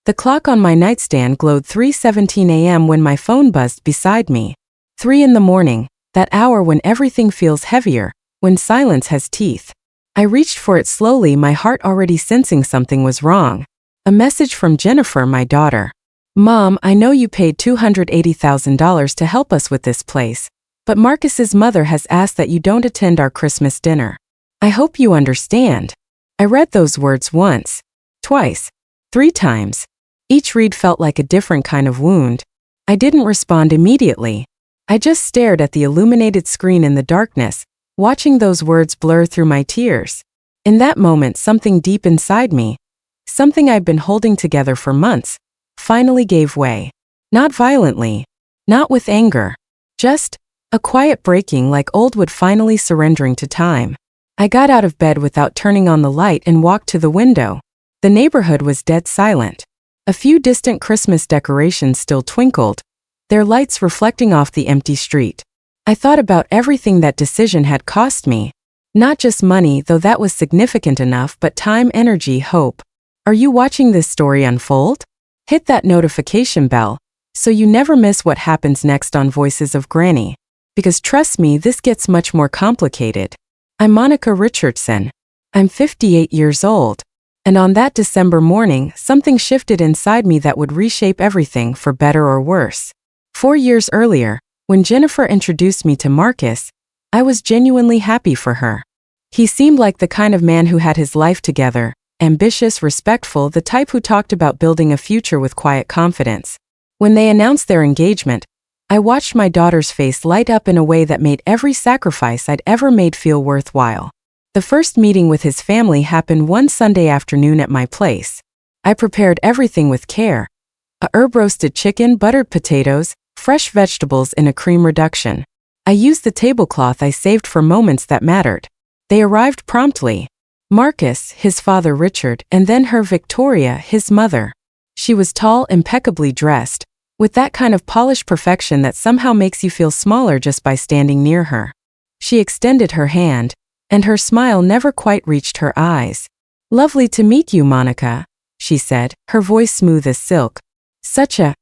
The clock on my nightstand glowed 3:17 a.m. when my phone buzzed beside me. 3 in the morning, that hour when everything feels heavier, when silence has teeth. I reached for it slowly, my heart already sensing something was wrong. A message from Jennifer, my daughter. Mom, I know you paid $280,000 to help us with this place, but Marcus's mother has asked that you don't attend our Christmas dinner. I hope you understand. I read those words once, twice, 3 times. Each read felt like a different kind of wound. I didn't respond immediately. I just stared at the illuminated screen in the darkness, watching those words blur through my tears. In that moment, something deep inside me, something I'd been holding together for months, finally gave way. Not violently, not with anger, just a quiet breaking, like old wood finally surrendering to time. I got out of bed without turning on the light and walked to the window. The neighborhood was dead silent. A few distant Christmas decorations still twinkled, their lights reflecting off the empty street. I thought about everything that decision had cost me. Not just money, though that was significant enough, but time, energy, hope. Are you watching this story unfold? Hit that notification bell, so you never miss what happens next on Voices of Granny. Because trust me, this gets much more complicated. I'm Monica Richardson. I'm 58 years old. And on that December morning, something shifted inside me that would reshape everything for better or worse. 4 years earlier, when Jennifer introduced me to Marcus, I was genuinely happy for her. He seemed like the kind of man who had his life together, ambitious, respectful, the type who talked about building a future with quiet confidence. When they announced their engagement, I watched my daughter's face light up in a way that made every sacrifice I'd ever made feel worthwhile. The first meeting with his family happened one Sunday afternoon at my place. I prepared everything with care. A herb-roasted chicken, buttered potatoes, fresh vegetables in a cream reduction. I used the tablecloth I saved for moments that mattered. They arrived promptly. Marcus, his father Richard, and then her Victoria, his mother. She was tall, impeccably dressed, with that kind of polished perfection that somehow makes you feel smaller just by standing near her. She extended her hand, and her smile never quite reached her eyes. "Lovely to meet you, Monica," she said, her voice smooth as silk. "Such a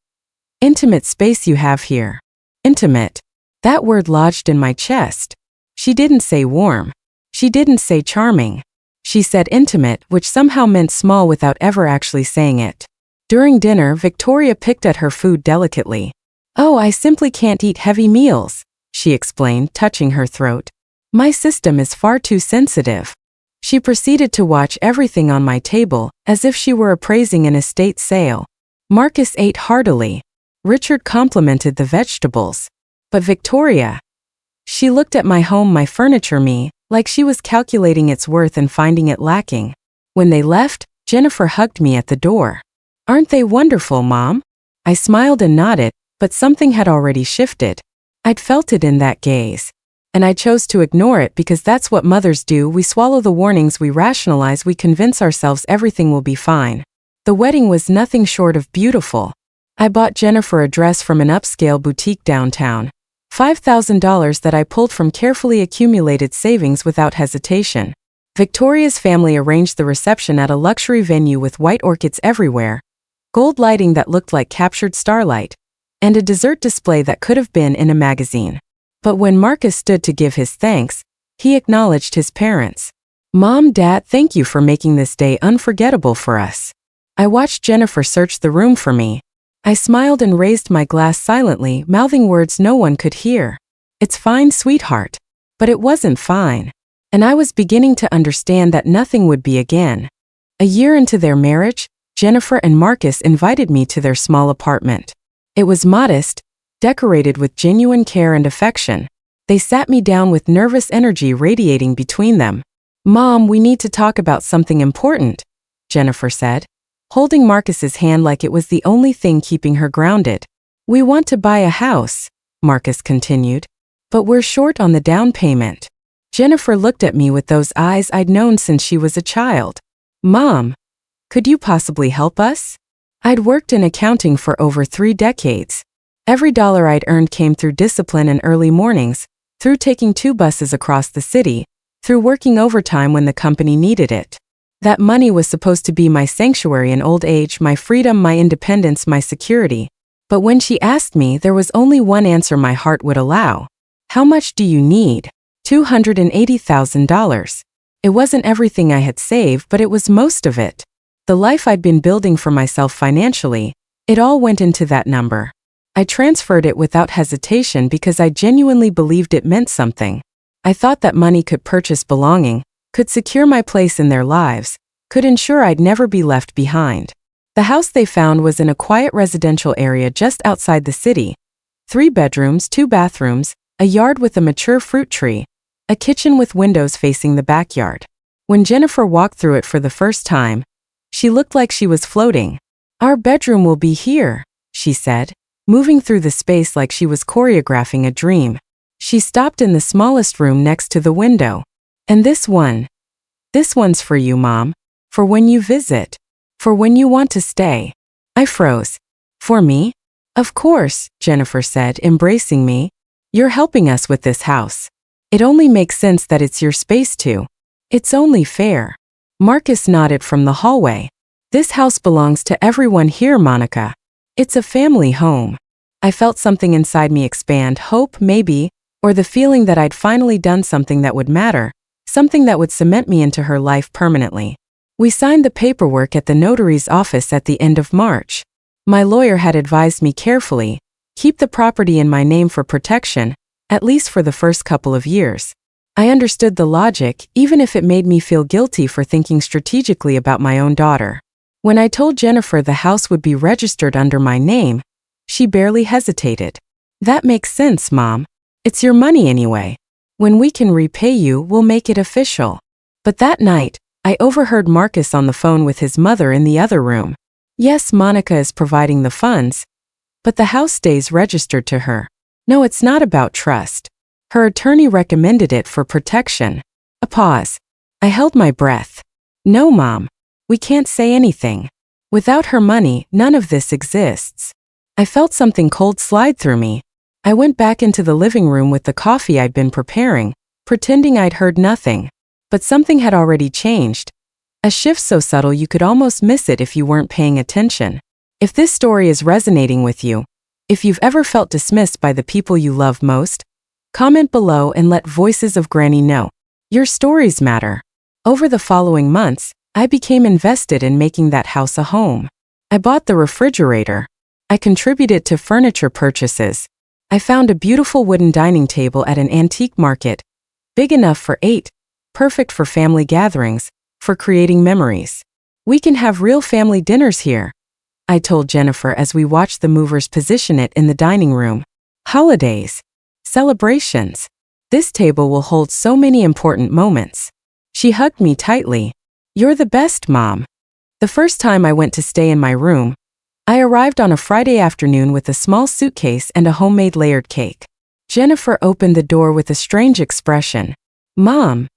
intimate space you have here." Intimate. That word lodged in my chest. She didn't say warm. She didn't say charming. She said intimate, which somehow meant small without ever actually saying it. During dinner, Victoria picked at her food delicately. "Oh, I simply can't eat heavy meals," she explained, touching her throat. "My system is far too sensitive." She proceeded to watch everything on my table, as if she were appraising an estate sale. Marcus ate heartily. Richard complimented the vegetables. But Victoria, she looked at my home, my furniture, me, like she was calculating its worth and finding it lacking. When they left, Jennifer hugged me at the door. "Aren't they wonderful, Mom?" I smiled and nodded, but something had already shifted. I'd felt it in that gaze. And I chose to ignore it because that's what mothers do. We swallow the warnings, we rationalize, we convince ourselves everything will be fine. The wedding was nothing short of beautiful. I bought Jennifer a dress from an upscale boutique downtown. $5,000 that I pulled from carefully accumulated savings without hesitation. Victoria's family arranged the reception at a luxury venue with white orchids everywhere, gold lighting that looked like captured starlight, and a dessert display that could have been in a magazine. But when Marcus stood to give his thanks, he acknowledged his parents. "Mom, Dad, thank you for making this day unforgettable for us." I watched Jennifer search the room for me. I smiled and raised my glass silently, mouthing words no one could hear. "It's fine, sweetheart." But it wasn't fine. And I was beginning to understand that nothing would be again. A year into their marriage, Jennifer and Marcus invited me to their small apartment. It was modest, decorated with genuine care and affection. They sat me down with nervous energy radiating between them. "Mom, we need to talk about something important," Jennifer said, holding Marcus's hand like it was the only thing keeping her grounded. "We want to buy a house," Marcus continued, "but we're short on the down payment." Jennifer looked at me with those eyes I'd known since she was a child. "Mom, could you possibly help us?" I'd worked in accounting for over 3 decades. Every dollar I'd earned came through discipline and early mornings, through taking 2 buses across the city, through working overtime when the company needed it. That money was supposed to be my sanctuary in old age, my freedom, my independence, my security. But when she asked me, there was only one answer my heart would allow. How much do you need? $280,000. It wasn't everything I had saved, but it was most of it. The life I'd been building for myself financially, it all went into that number. I transferred it without hesitation because I genuinely believed it meant something. I thought that money could purchase belonging, could secure my place in their lives, could ensure I'd never be left behind. The house they found was in a quiet residential area just outside the city. 3 bedrooms, 2 bathrooms, a yard with a mature fruit tree, a kitchen with windows facing the backyard. When Jennifer walked through it for the first time, she looked like she was floating. "Our bedroom will be here," she said, moving through the space like she was choreographing a dream. She stopped in the smallest room next to the window. "And this one's for you, Mom. For when you visit. For when you want to stay." I froze. "For me?" "Of course," Jennifer said, embracing me. "You're helping us with this house. It only makes sense that it's your space too. It's only fair." Marcus nodded from the hallway. "This house belongs to everyone here, Monica. It's a family home." I felt something inside me expand, hope maybe, or the feeling that I'd finally done something that would matter, something that would cement me into her life permanently. We signed the paperwork at the notary's office at the end of March. My lawyer had advised me carefully, keep the property in my name for protection, at least for the first couple of years. I understood the logic, even if it made me feel guilty for thinking strategically about my own daughter. When I told Jennifer the house would be registered under my name, she barely hesitated. "That makes sense, Mom. It's your money anyway. When we can repay you, we'll make it official." But that night, I overheard Marcus on the phone with his mother in the other room. "Yes, Monica is providing the funds, but the house stays registered to her. No, it's not about trust. Her attorney recommended it for protection." A pause. I held my breath. "No, Mom. We can't say anything. Without her money, none of this exists." I felt something cold slide through me. I went back into the living room with the coffee I'd been preparing, pretending I'd heard nothing. But something had already changed. A shift so subtle you could almost miss it if you weren't paying attention. If this story is resonating with you, if you've ever felt dismissed by the people you love most, comment below and let Voices of Granny know. Your stories matter. Over the following months, I became invested in making that house a home. I bought the refrigerator. I contributed to furniture purchases. I found a beautiful wooden dining table at an antique market, big enough for 8, perfect for family gatherings, for creating memories. "We can have real family dinners here," I told Jennifer as we watched the movers position it in the dining room. "Holidays. Celebrations. This table will hold so many important moments." She hugged me tightly. "You're the best, Mom." The first time I went to stay in my room, I arrived on a Friday afternoon with a small suitcase and a homemade layered cake. Jennifer opened the door with a strange expression. "Mom,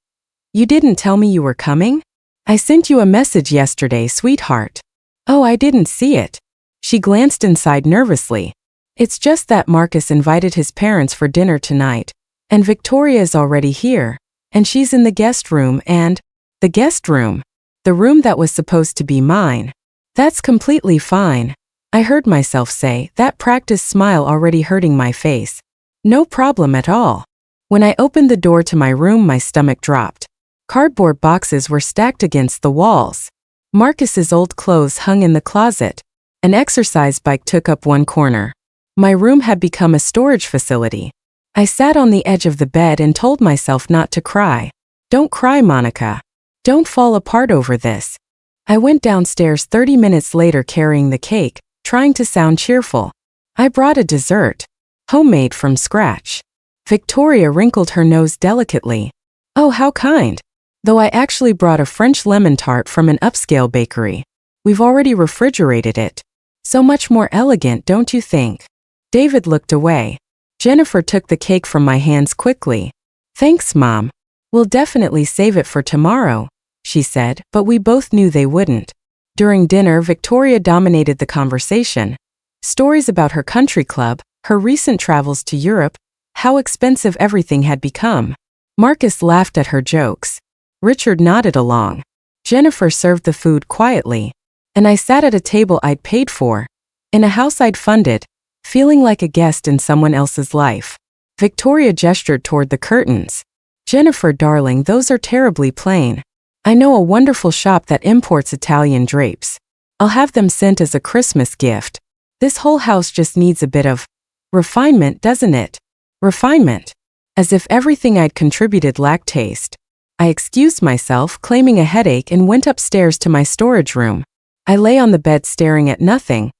you didn't tell me you were coming? I sent you a message yesterday, sweetheart." "Oh, I didn't see it." She glanced inside nervously. "It's just that Marcus invited his parents for dinner tonight, and Victoria is already here, and she's in the guest room and—" "The guest room? The room that was supposed to be mine." "That's completely fine," I heard myself say, that practiced smile already hurting my face. "No problem at all." When I opened the door to my room, my stomach dropped. Cardboard boxes were stacked against the walls. Marcus's old clothes hung in the closet. An exercise bike took up one corner. My room had become a storage facility. I sat on the edge of the bed and told myself not to cry. "Don't cry, Monica. Don't fall apart over this." I went downstairs 30 minutes later carrying the cake, trying to sound cheerful. I brought a dessert. Homemade from scratch. Victoria wrinkled her nose delicately. "Oh, how kind." Though I actually brought a French lemon tart from an upscale bakery. We've already refrigerated it. So much more elegant, don't you think? David looked away. Jennifer took the cake from my hands quickly. "Thanks, Mom. We'll definitely save it for tomorrow," she said, but we both knew they wouldn't. During dinner, Victoria dominated the conversation. Stories about her country club, her recent travels to Europe, how expensive everything had become. Marcus laughed at her jokes. Richard nodded along. Jennifer served the food quietly, and I sat at a table I'd paid for, in a house I'd funded, feeling like a guest in someone else's life. Victoria gestured toward the curtains. Jennifer, darling, those are terribly plain. I know a wonderful shop that imports Italian drapes. I'll have them sent as a Christmas gift. This whole house just needs a bit of refinement, doesn't it? Refinement. As if everything I'd contributed lacked taste. I excused myself, claiming a headache, and went upstairs to my storage room. I lay on the bed staring at nothing,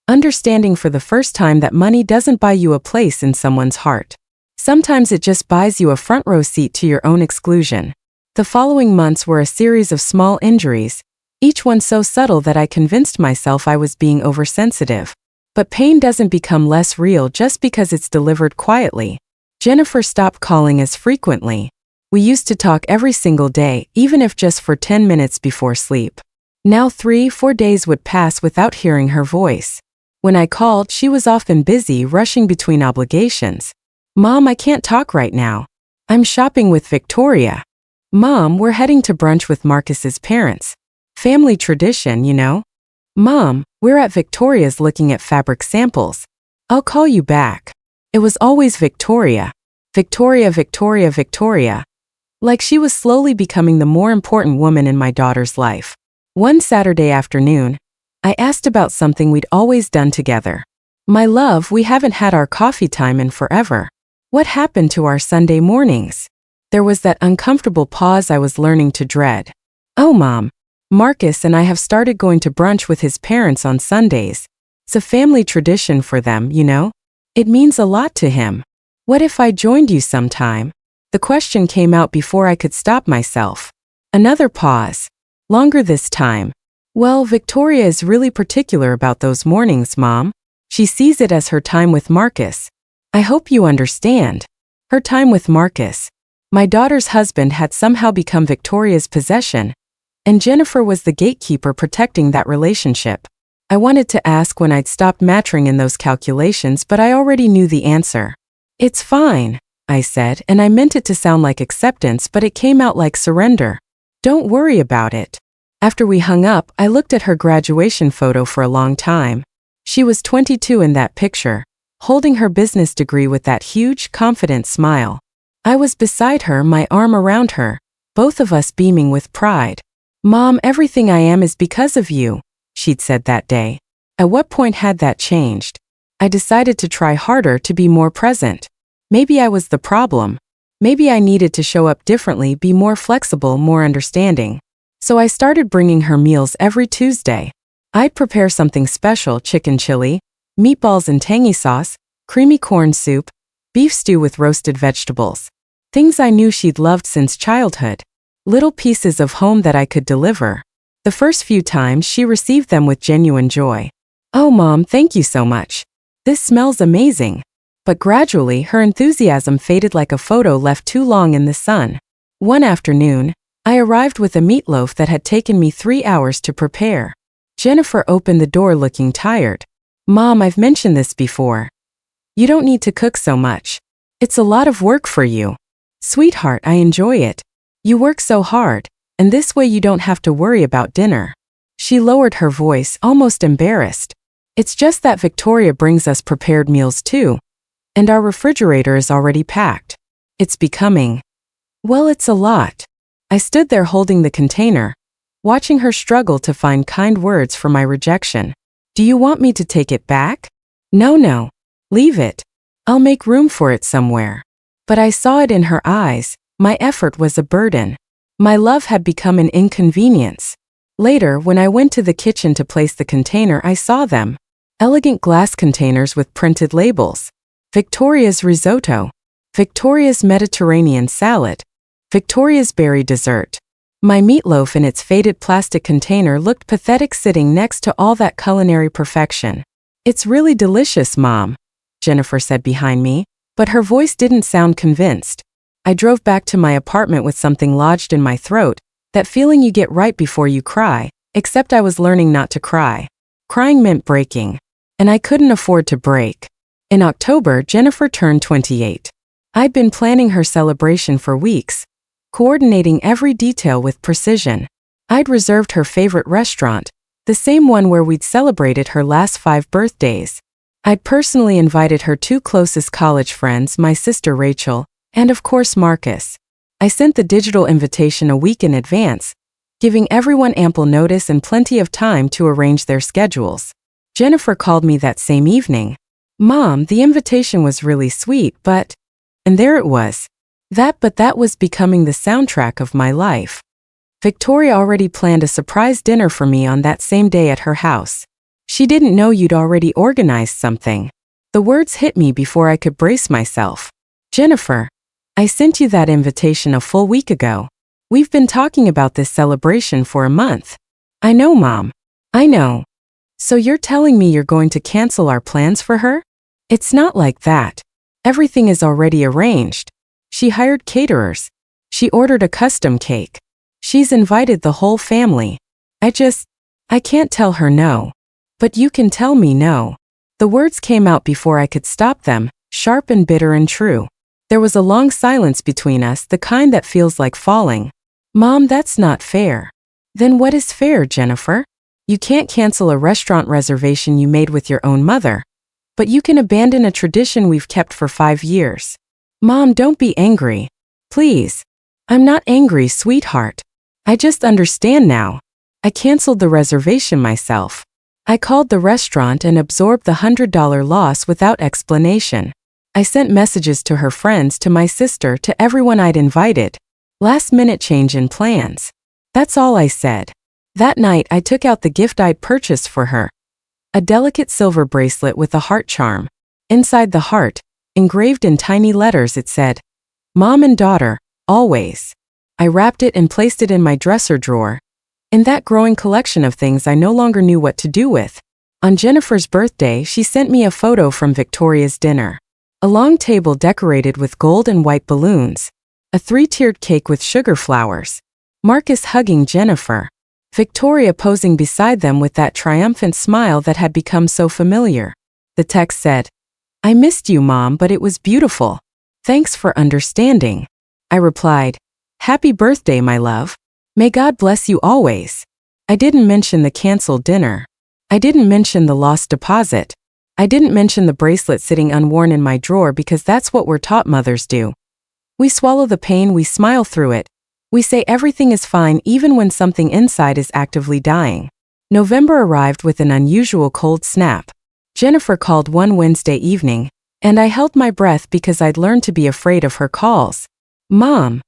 understanding for the first time that money doesn't buy you a place in someone's heart. Sometimes it just buys you a front row seat to your own exclusion. The following months were a series of small injuries, each one so subtle that I convinced myself I was being oversensitive. But pain doesn't become less real just because it's delivered quietly. Jennifer stopped calling as frequently. We used to talk every single day, even if just for 10 minutes before sleep. Now 3-4 days would pass without hearing her voice. When I called, she was often busy, rushing between obligations. Mom, I can't talk right now. I'm shopping with Victoria. Mom, we're heading to brunch with Marcus's parents. Family tradition, you know. Mom, we're at Victoria's looking at fabric samples. I'll call you back. It was always Victoria. Victoria, Victoria, Victoria. Like she was slowly becoming the more important woman in my daughter's life. One Saturday afternoon, I asked about something we'd always done together. My love, we haven't had our coffee time in forever. What happened to our Sunday mornings? There was that uncomfortable pause I was learning to dread. Oh, Mom. Marcus and I have started going to brunch with his parents on Sundays. It's a family tradition for them, you know? It means a lot to him. What if I joined you sometime? The question came out before I could stop myself. Another pause. Longer this time. Well, Victoria is really particular about those mornings, Mom. She sees it as her time with Marcus. I hope you understand. Her time with Marcus. My daughter's husband had somehow become Victoria's possession, and Jennifer was the gatekeeper protecting that relationship. I wanted to ask when I'd stopped mattering in those calculations, but I already knew the answer. It's fine, I said, and I meant it to sound like acceptance, but it came out like surrender. Don't worry about it. After we hung up, I looked at her graduation photo for a long time. She was 22 in that picture, holding her business degree with that huge, confident smile. I was beside her, my arm around her, both of us beaming with pride. Mom, everything I am is because of you, she'd said that day. At what point had that changed? I decided to try harder, to be more present. Maybe I was the problem. Maybe I needed to show up differently, be more flexible, more understanding. So I started bringing her meals every Tuesday. I'd prepare something special: chicken chili, meatballs and tangy sauce, creamy corn soup, beef stew with roasted vegetables. Things I knew she'd loved since childhood. Little pieces of home that I could deliver. The first few times she received them with genuine joy. Oh, Mom, thank you so much. This smells amazing. But gradually her enthusiasm faded like a photo left too long in the sun. One afternoon, I arrived with a meatloaf that had taken me 3 hours to prepare. Jennifer opened the door looking tired. Mom, I've mentioned this before. You don't need to cook so much. It's a lot of work for you. Sweetheart, I enjoy it. You work so hard, and this way you don't have to worry about dinner. She lowered her voice, almost embarrassed. It's just that Victoria brings us prepared meals too, and our refrigerator is already packed. It's becoming, well, it's a lot. I stood there holding the container, watching her struggle to find kind words for my rejection. Do you want me to take it back? No. Leave it. I'll make room for it somewhere. But I saw it in her eyes. My effort was a burden. My love had become an inconvenience. Later, when I went to the kitchen to place the container, I saw them. Elegant glass containers with printed labels. Victoria's risotto. Victoria's Mediterranean salad. Victoria's berry dessert. My meatloaf in its faded plastic container looked pathetic sitting next to all that culinary perfection. It's really delicious, Mom, Jennifer said behind me, but her voice didn't sound convinced. I drove back to my apartment with something lodged in my throat, that feeling you get right before you cry, except I was learning not to cry. Crying meant breaking, and I couldn't afford to break. In October, Jennifer turned 28. I'd been planning her celebration for weeks, coordinating every detail with precision. I'd reserved her favorite restaurant, the same one where we'd celebrated her last 5 birthdays. I'd personally invited her 2 closest college friends, my sister Rachel, and of course Marcus. I sent the digital invitation a week in advance, giving everyone ample notice and plenty of time to arrange their schedules. Jennifer called me that same evening. "Mom, the invitation was really sweet, but..." And there it was. That was becoming the soundtrack of my life. Victoria already planned a surprise dinner for me on that same day at her house. "She didn't know you'd already organized something." The words hit me before I could brace myself. "Jennifer, I sent you that invitation a full week ago. We've been talking about this celebration for a month." "I know, Mom. I know." "So you're telling me you're going to cancel our plans for her?" "It's not like that. Everything is already arranged. She hired caterers. She ordered a custom cake. She's invited the whole family. I can't tell her no." "But you can tell me no." The words came out before I could stop them, sharp and bitter and true. There was a long silence between us, the kind that feels like falling. "Mom, that's not fair." "Then what is fair, Jennifer? You can't cancel a restaurant reservation you made with your own mother. But you can abandon a tradition we've kept for 5 years. Mom, don't be angry. Please." "I'm not angry, sweetheart. I just understand now. I canceled the reservation myself. I called the restaurant and absorbed the $100 loss without explanation. I sent messages to her friends, to my sister, to everyone I'd invited. Last-minute change in plans. That's all I said." That night, I took out the gift I'd purchased for her. A delicate silver bracelet with a heart charm. Inside the heart, engraved in tiny letters, it said, "Mom and daughter, always." I wrapped it and placed it in my dresser drawer. In that growing collection of things I no longer knew what to do with. On Jennifer's birthday, she sent me a photo from Victoria's dinner. A long table decorated with gold and white balloons. A 3-tiered cake with sugar flowers. Marcus hugging Jennifer. Victoria posing beside them with that triumphant smile that had become so familiar. The text said, "I missed you, Mom, but it was beautiful. Thanks for understanding." I replied, "Happy birthday, my love. May God bless you always." I didn't mention the canceled dinner. I didn't mention the lost deposit. I didn't mention the bracelet sitting unworn in my drawer, because that's what we're taught mothers do. We swallow the pain, we smile through it. We say everything is fine even when something inside is actively dying. November arrived with an unusual cold snap. Jennifer called one Wednesday evening, and I held my breath because I'd learned to be afraid of her calls. "Mom,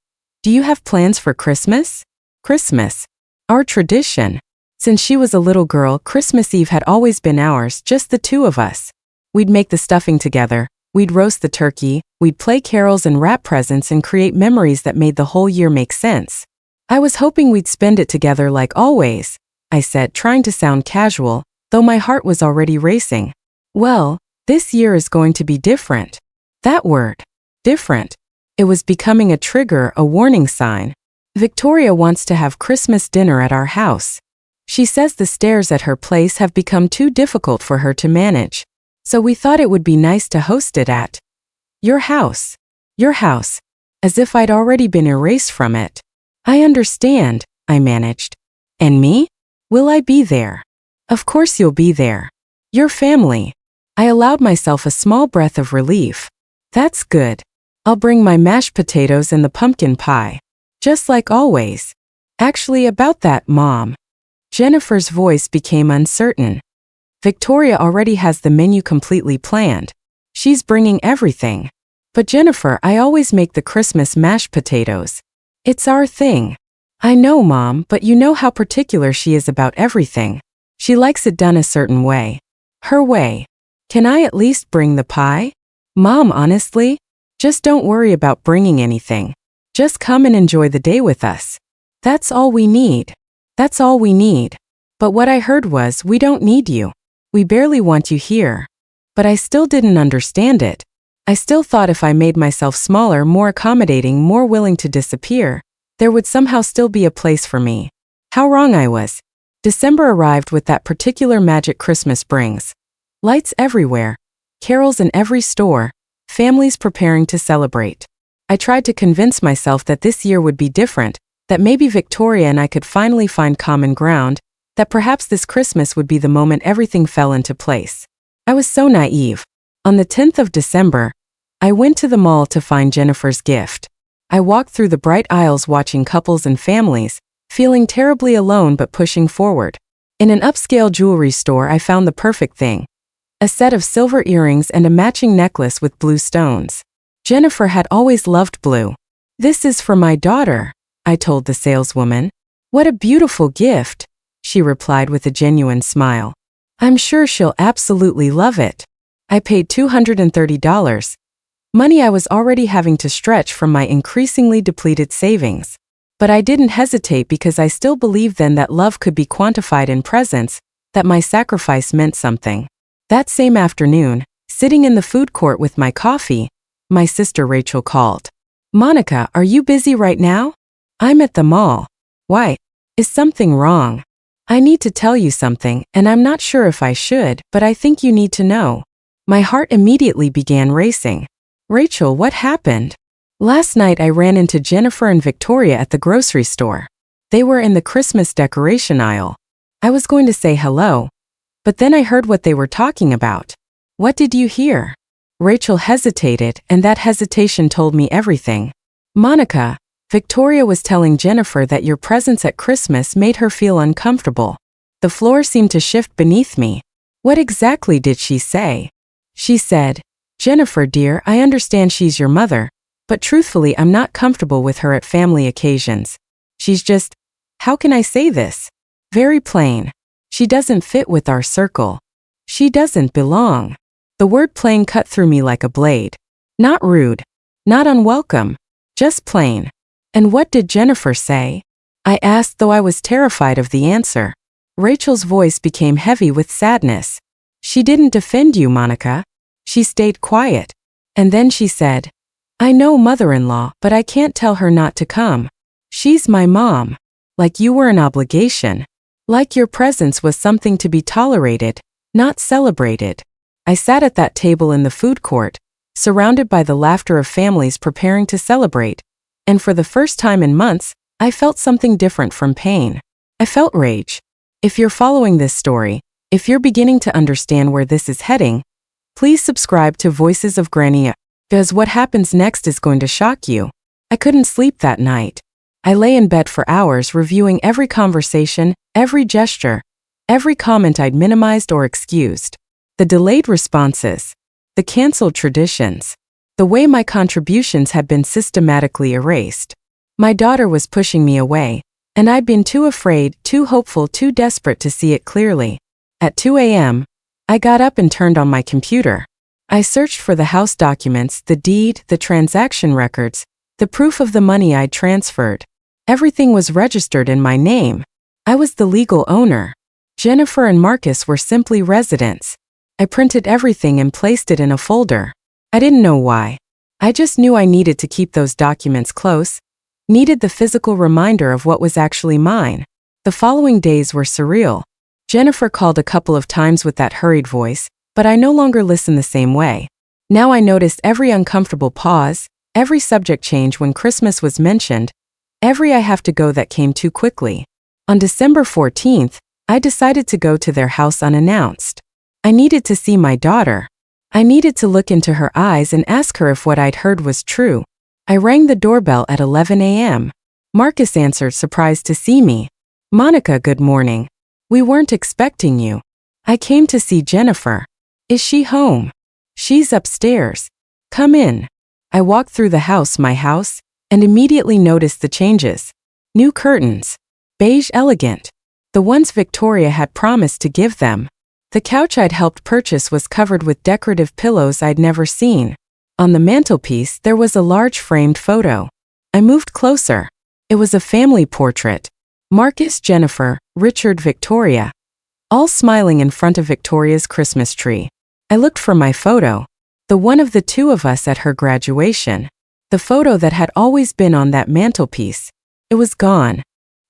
do you have plans for Christmas?" Christmas. Our tradition. Since she was a little girl, Christmas Eve had always been ours, just the 2 of us. We'd make the stuffing together, we'd roast the turkey, we'd play carols and wrap presents and create memories that made the whole year make sense. "I was hoping we'd spend it together like always," I said, trying to sound casual, though my heart was already racing. "Well, this year is going to be different." That word, different. It was becoming a trigger, a warning sign. Victoria wants to have Christmas dinner at our house. She says the stairs at her place have become too difficult for her to manage. So we thought it would be nice to host it at your house. Your house. As if I'd already been erased from it. "I understand," I managed. "And me? Will I be there?" "Of course you'll be there. Your family." I allowed myself a small breath of relief. "That's good. I'll bring my mashed potatoes and the pumpkin pie. Just like always." "Actually, about that, Mom." Jennifer's voice became uncertain. "Victoria already has the menu completely planned. She's bringing everything." "But Jennifer, I always make the Christmas mashed potatoes. It's our thing." "I know, Mom, but you know how particular she is about everything. She likes it done a certain way. Her way. Can I at least bring the pie?" "Mom, honestly, just don't worry about bringing anything. Just come and enjoy the day with us. That's all we need. That's all we need." But what I heard was, "We don't need you. We barely want you here." But I still didn't understand it. I still thought if I made myself smaller, more accommodating, more willing to disappear, there would somehow still be a place for me. How wrong I was. December arrived with that particular magic Christmas brings. Lights everywhere, carols in every store, families preparing to celebrate. I tried to convince myself that this year would be different, that maybe Victoria and I could finally find common ground, that perhaps this Christmas would be the moment everything fell into place. I was so naive. On the 10th of December, I went to the mall to find Jennifer's gift. I walked through the bright aisles watching couples and families, feeling terribly alone but pushing forward. In an upscale jewelry store, I found the perfect thing: a set of silver earrings and a matching necklace with blue stones. Jennifer had always loved blue. "This is for my daughter," I told the saleswoman. "What a beautiful gift," she replied with a genuine smile. "I'm sure she'll absolutely love it." I paid $230, money I was already having to stretch from my increasingly depleted savings. But I didn't hesitate because I still believed then that love could be quantified in presents, that my sacrifice meant something. That same afternoon, sitting in the food court with my coffee, my sister Rachel called. "Monica, are you busy right now?" "I'm at the mall." "Why? Is something wrong?" "I need to tell you something, and I'm not sure if I should, but I think you need to know." My heart immediately began racing. "Rachel, what happened?" "Last night I ran into Jennifer and Victoria at the grocery store. They were in the Christmas decoration aisle. I was going to say hello, but then I heard what they were talking about." "What did you hear?" Rachel hesitated, and that hesitation told me everything. "Monica, Victoria was telling Jennifer that your presence at Christmas made her feel uncomfortable." The floor seemed to shift beneath me. "What exactly did she say?" "She said, 'Jennifer dear, I understand she's your mother, but truthfully I'm not comfortable with her at family occasions. She's just, how can I say this? Very plain. She doesn't fit with our circle. She doesn't belong.'" The word plain cut through me like a blade. Not rude, not unwelcome, just plain. "And what did Jennifer say?" I asked, though I was terrified of the answer. Rachel's voice became heavy with sadness. "She didn't defend you, Monica. She stayed quiet. And then she said, 'I know, mother-in-law, but I can't tell her not to come. She's my mom.' Like you were an obligation. Like your presence was something to be tolerated, not celebrated." I sat at that table in the food court, surrounded by the laughter of families preparing to celebrate, and for the first time in months, I felt something different from pain. I felt rage. If you're following this story, if you're beginning to understand where this is heading, please subscribe to Voices of Grania, because what happens next is going to shock you. I couldn't sleep that night. I lay in bed for hours reviewing every conversation, every gesture, every comment I'd minimized or excused. The delayed responses, the canceled traditions, the way my contributions had been systematically erased. My daughter was pushing me away, and I'd been too afraid, too hopeful, too desperate to see it clearly. At 2 a.m., I got up and turned on my computer. I searched for the house documents, the deed, the transaction records, the proof of the money I'd transferred. Everything was registered in my name. I was the legal owner. Jennifer and Marcus were simply residents. I printed everything and placed it in a folder. I didn't know why. I just knew I needed to keep those documents close, needed the physical reminder of what was actually mine. The following days were surreal. Jennifer called a couple of times with that hurried voice, but I no longer listened the same way. Now I noticed every uncomfortable pause, every subject change when Christmas was mentioned, every "I have to go" that came too quickly. On December 14th, I decided to go to their house unannounced. I needed to see my daughter. I needed to look into her eyes and ask her if what I'd heard was true. I rang the doorbell at 11 a.m. Marcus answered, surprised to see me. "Monica, good morning. We weren't expecting you. I came to see Jennifer. Is she home?" "She's upstairs. Come in." I walked through the house, my house, and immediately noticed the changes. New curtains. Beige elegant. The ones Victoria had promised to give them. The couch I'd helped purchase was covered with decorative pillows I'd never seen. On the mantelpiece, there was a large framed photo. I moved closer. It was a family portrait. Marcus, Jennifer, Richard, Victoria, all smiling in front of Victoria's Christmas tree. I looked for my photo, the one of the two of us at her graduation. The photo that had always been on that mantelpiece. It was gone.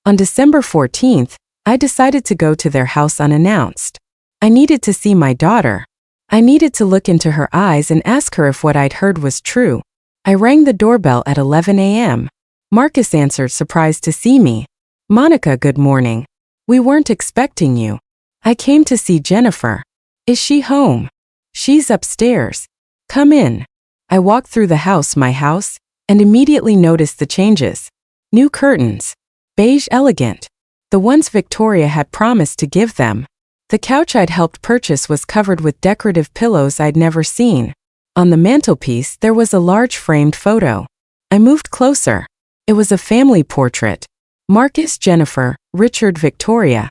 On December 14th, I decided to go to their house unannounced. I needed to see my daughter. I needed to look into her eyes and ask her if what I'd heard was true. I rang the doorbell at 11 a.m. Marcus answered, surprised to see me. Monica, good morning. We weren't expecting you. I came to see Jennifer. Is she home? She's upstairs. Come in. I walked through the house, my house, and immediately noticed the changes. New curtains. Beige elegant. The ones Victoria had promised to give them. The couch I'd helped purchase was covered with decorative pillows I'd never seen. On the mantelpiece there was a large framed photo. I moved closer. It was a family portrait. Marcus, Jennifer, Richard, Victoria.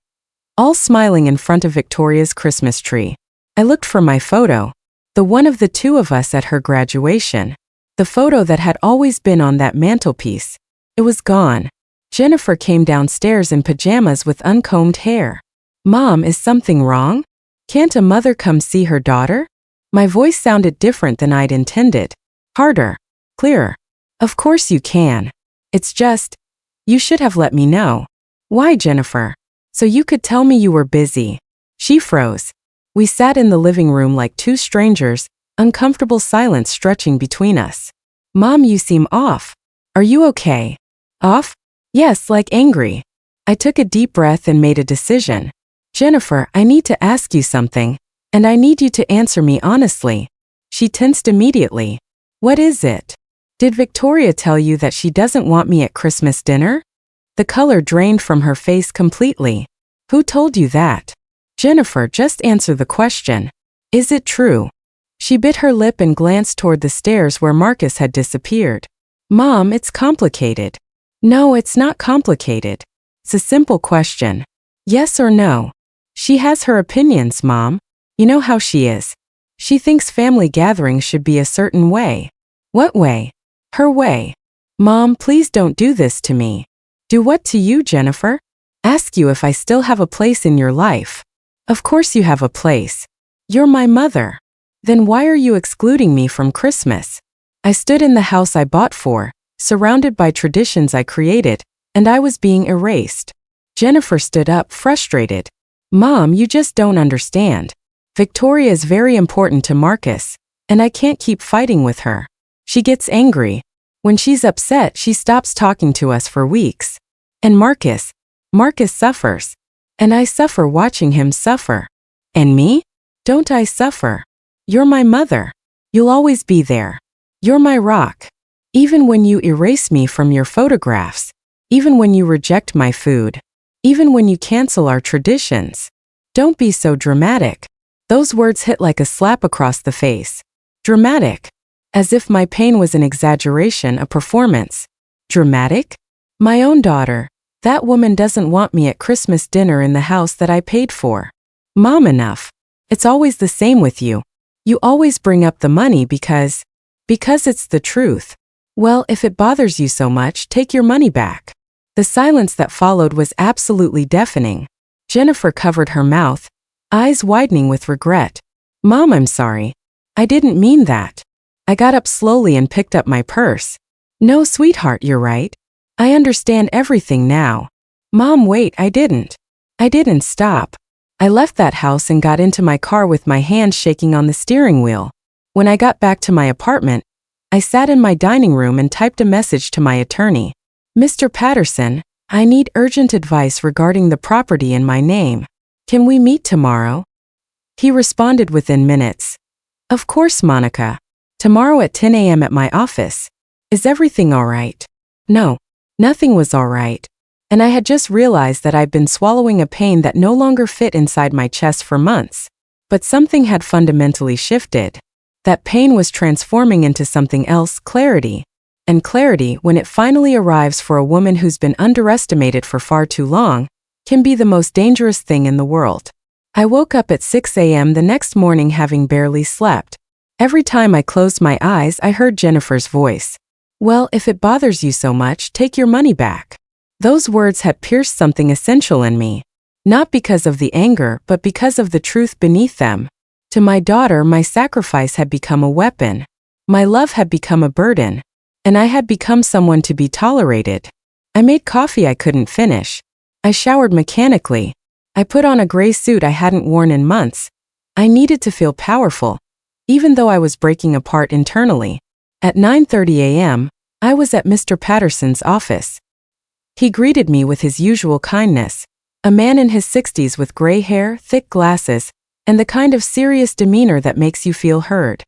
All smiling in front of Victoria's Christmas tree. I looked for my photo. The one of the two of us at her graduation. The photo that had always been on that mantelpiece. It was gone. Jennifer came downstairs in pajamas with uncombed hair. Mom, is something wrong? Can't a mother come see her daughter? My voice sounded different than I'd intended. Harder. Clearer. Of course you can. It's just, you should have let me know. Why, Jennifer? So you could tell me you were busy. She froze. We sat in the living room like two strangers, uncomfortable silence stretching between us. Mom, you seem off. Are you okay? Off? Yes, like angry. I took a deep breath and made a decision. Jennifer, I need to ask you something, and I need you to answer me honestly. She tensed immediately. What is it? Did Victoria tell you that she doesn't want me at Christmas dinner? The color drained from her face completely. Who told you that? Jennifer, just answer the question. Is it true? She bit her lip and glanced toward the stairs where Marcus had disappeared. Mom, it's complicated. No, it's not complicated. It's a simple question. Yes or no? She has her opinions, Mom. You know how she is. She thinks family gatherings should be a certain way. What way? Her way. Mom, please don't do this to me. Do what to you, Jennifer? Ask you if I still have a place in your life. Of course you have a place. You're my mother. Then why are you excluding me from Christmas? I stood in the house I bought for, surrounded by traditions I created, and I was being erased. Jennifer stood up, frustrated. Mom, you just don't understand. Victoria is very important to Marcus, and I can't keep fighting with her. She gets angry. When she's upset, she stops talking to us for weeks. And Marcus suffers. And I suffer watching him suffer. And me? Don't I suffer? You're my mother. You'll always be there. You're my rock. Even when you erase me from your photographs. Even when you reject my food. Even when you cancel our traditions. Don't be so dramatic. Those words hit like a slap across the face. Dramatic. As if my pain was an exaggeration, a performance. Dramatic? My own daughter. That woman doesn't want me at Christmas dinner in the house that I paid for. Mom, enough. It's always the same with you. You always bring up the money because it's the truth. Well, if it bothers you so much, take your money back. The silence that followed was absolutely deafening. Jennifer covered her mouth, eyes widening with regret. Mom, I'm sorry. I didn't mean that. I got up slowly and picked up my purse. No, sweetheart, you're right. I understand everything now. Mom, wait, I didn't. Stop. I left that house and got into my car with my hands shaking on the steering wheel. When I got back to my apartment, I sat in my dining room and typed a message to my attorney. Mr. Patterson, I need urgent advice regarding the property in my name. Can we meet tomorrow? He responded within minutes. Of course, Monica. Tomorrow at 10 a.m. at my office. Is everything all right? No, nothing was all right. And I had just realized that I'd been swallowing a pain that no longer fit inside my chest for months. But something had fundamentally shifted. That pain was transforming into something else, clarity. And clarity, when it finally arrives for a woman who's been underestimated for far too long, can be the most dangerous thing in the world. I woke up at 6 a.m. the next morning having barely slept. Every time I closed my eyes, I heard Jennifer's voice. Well, if it bothers you so much, take your money back. Those words had pierced something essential in me. Not because of the anger, but because of the truth beneath them. To my daughter, my sacrifice had become a weapon. My love had become a burden. And I had become someone to be tolerated. I made coffee I couldn't finish. I showered mechanically. I put on a gray suit I hadn't worn in months. I needed to feel powerful, even though I was breaking apart internally. At 9:30 a.m., I was at Mr. Patterson's office. He greeted me with his usual kindness, a man in his 60s with gray hair, thick glasses, and the kind of serious demeanor that makes you feel heard.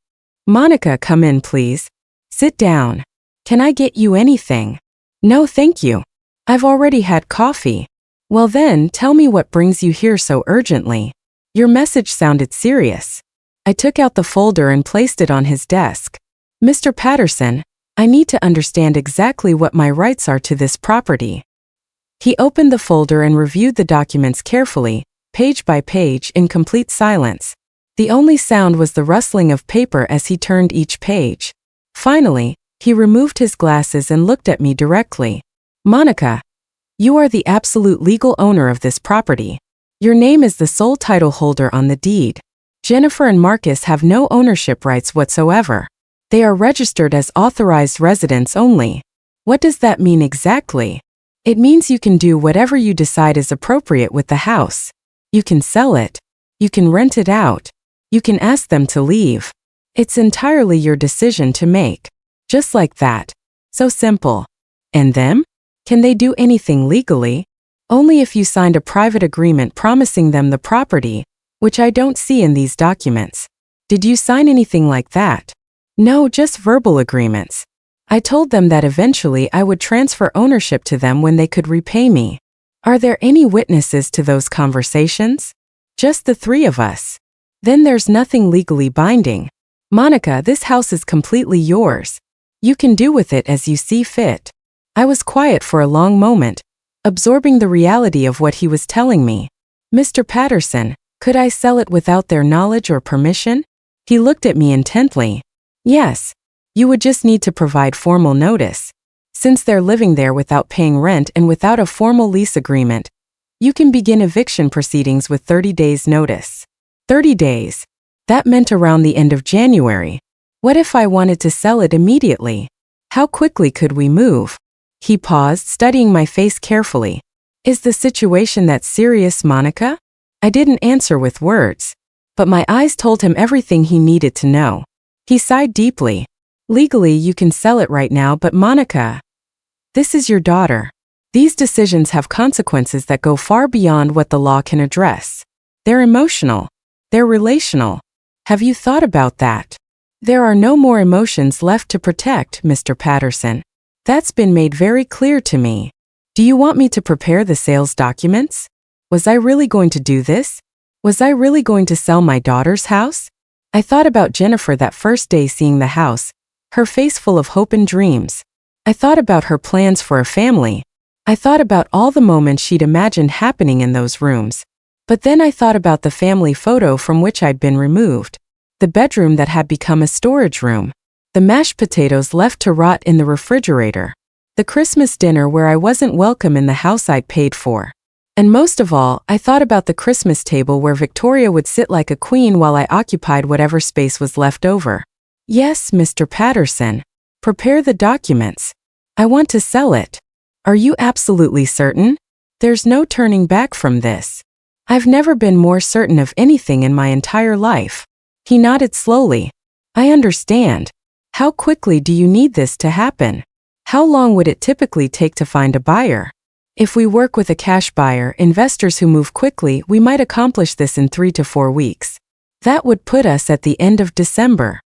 Monica, come in, please. Sit down. Can I get you anything? No, thank you. I've already had coffee. Well then, tell me what brings you here so urgently. Your message sounded serious. I took out the folder and placed it on his desk. Mr. Patterson, I need to understand exactly what my rights are to this property. He opened the folder and reviewed the documents carefully, page by page, in complete silence. The only sound was the rustling of paper as he turned each page. Finally, he removed his glasses and looked at me directly. Monica, you are the absolute legal owner of this property. Your name is the sole title holder on the deed. Jennifer and Marcus have no ownership rights whatsoever. They are registered as authorized residents only. What does that mean exactly? It means you can do whatever you decide is appropriate with the house. You can sell it. You can rent it out. You can ask them to leave. It's entirely your decision to make. Just like that. So simple. And them? Can they do anything legally? Only if you signed a private agreement promising them the property, which I don't see in these documents. Did you sign anything like that? No, just verbal agreements. I told them that eventually I would transfer ownership to them when they could repay me. Are there any witnesses to those conversations? Just the three of us. Then there's nothing legally binding. Monica, this house is completely yours. You can do with it as you see fit. I was quiet for a long moment, absorbing the reality of what he was telling me. Mr. Patterson, could I sell it without their knowledge or permission? He looked at me intently. Yes. You would just need to provide formal notice. Since they're living there without paying rent and without a formal lease agreement, you can begin eviction proceedings with 30 days' notice. 30 days. That meant around the end of January. What if I wanted to sell it immediately? How quickly could we move? He paused, studying my face carefully. Is the situation that serious, Monica? I didn't answer with words, but my eyes told him everything he needed to know. He sighed deeply. Legally, you can sell it right now, but Monica, this is your daughter. These decisions have consequences that go far beyond what the law can address. They're emotional. They're relational. Have you thought about that? There are no more emotions left to protect, Mr. Patterson. That's been made very clear to me. Do you want me to prepare the sales documents? Was I really going to do this? Was I really going to sell my daughter's house? I thought about Jennifer that first day seeing the house, her face full of hope and dreams. I thought about her plans for a family. I thought about all the moments she'd imagined happening in those rooms. But then I thought about the family photo from which I'd been removed, the bedroom that had become a storage room, the mashed potatoes left to rot in the refrigerator, the Christmas dinner where I wasn't welcome in the house I'd paid for. And most of all, I thought about the Christmas table where Victoria would sit like a queen while I occupied whatever space was left over. Yes, Mr. Patterson. Prepare the documents. I want to sell it. Are you absolutely certain? There's no turning back from this. I've never been more certain of anything in my entire life. He nodded slowly. I understand. How quickly do you need this to happen? How long would it typically take to find a buyer? If we work with a cash buyer, investors who move quickly, we might accomplish this in 3 to 4 weeks. That would put us at the end of December.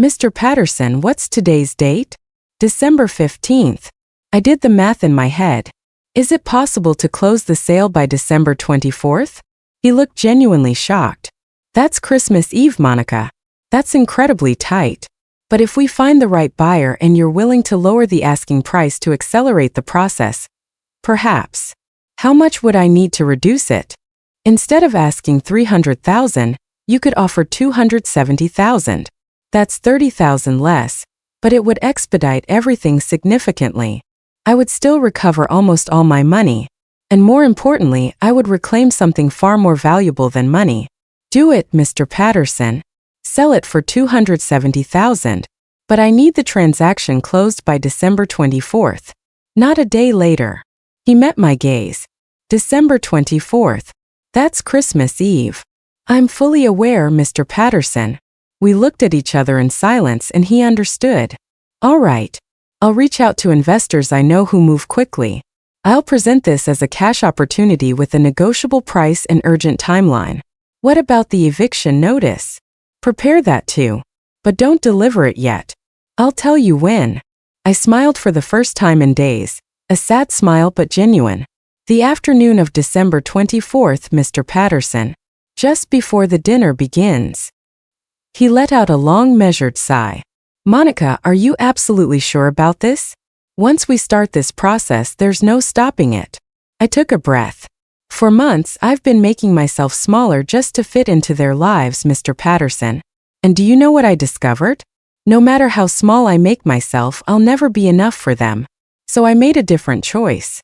Mr. Patterson, what's today's date? December 15th. I did the math in my head. Is it possible to close the sale by December 24th? He looked genuinely shocked. That's Christmas Eve, Monica. That's incredibly tight. But if we find the right buyer and you're willing to lower the asking price to accelerate the process, perhaps. How much would I need to reduce it? Instead of asking $300,000, you could offer $270,000. That's $30,000 less, but it would expedite everything significantly. I would still recover almost all my money, and more importantly, I would reclaim something far more valuable than money. Do it, Mr. Patterson. Sell it for $270,000, but I need the transaction closed by December 24th, not a day later. He met my gaze. December 24th. That's Christmas Eve. I'm fully aware, Mr. Patterson. We looked at each other in silence and he understood. All right. I'll reach out to investors I know who move quickly. I'll present this as a cash opportunity with a negotiable price and urgent timeline. What about the eviction notice? Prepare that too. But don't deliver it yet. I'll tell you when. I smiled for the first time in days, a sad smile but genuine. The afternoon of December 24th, Mr. Patterson. Just before the dinner begins. He let out a long measured sigh. Monica, are you absolutely sure about this? Once we start this process, there's no stopping it. I took a breath. For months, I've been making myself smaller just to fit into their lives, Mr. Patterson. And do you know what I discovered? No matter how small I make myself, I'll never be enough for them. So I made a different choice.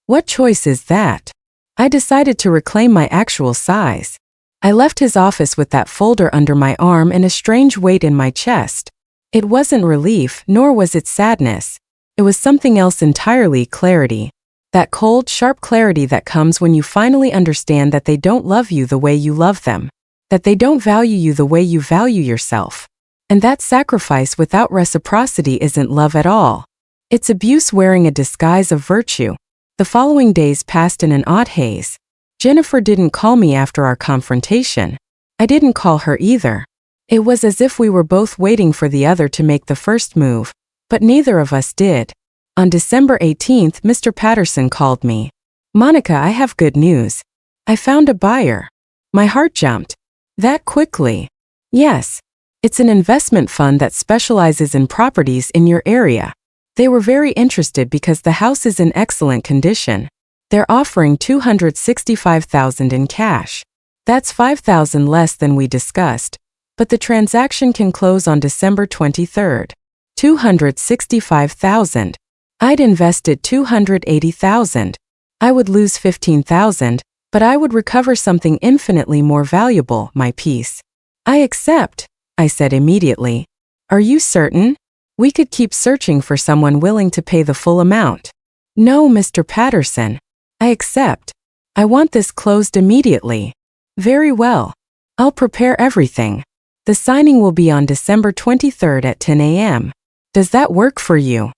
What choice is that? I decided to reclaim my actual size. I left his office with that folder under my arm and a strange weight in my chest. It wasn't relief, nor was it sadness. It was something else entirely, clarity. That cold, sharp clarity that comes when you finally understand that they don't love you the way you love them. That they don't value you the way you value yourself. And that sacrifice without reciprocity isn't love at all. It's abuse wearing a disguise of virtue. The following days passed in an odd haze. Jennifer didn't call me after our confrontation. I didn't call her either. It was as if we were both waiting for the other to make the first move, but neither of us did. On December 18th, Mr. Patterson called me. Monica, I have good news. I found a buyer. My heart jumped. That quickly? Yes. It's an investment fund that specializes in properties in your area. They were very interested because the house is in excellent condition. They're offering $265,000 in cash. That's $5,000 less than we discussed. But the transaction can close on December 23rd. $265,000. I'd invested $280,000. I would lose $15,000, but I would recover something infinitely more valuable, my peace. I accept, I said immediately. Are you certain? We could keep searching for someone willing to pay the full amount. No, Mr. Patterson. I accept. I want this closed immediately. Very well. I'll prepare everything. The signing will be on December 23rd at 10 a.m. Does that work for you?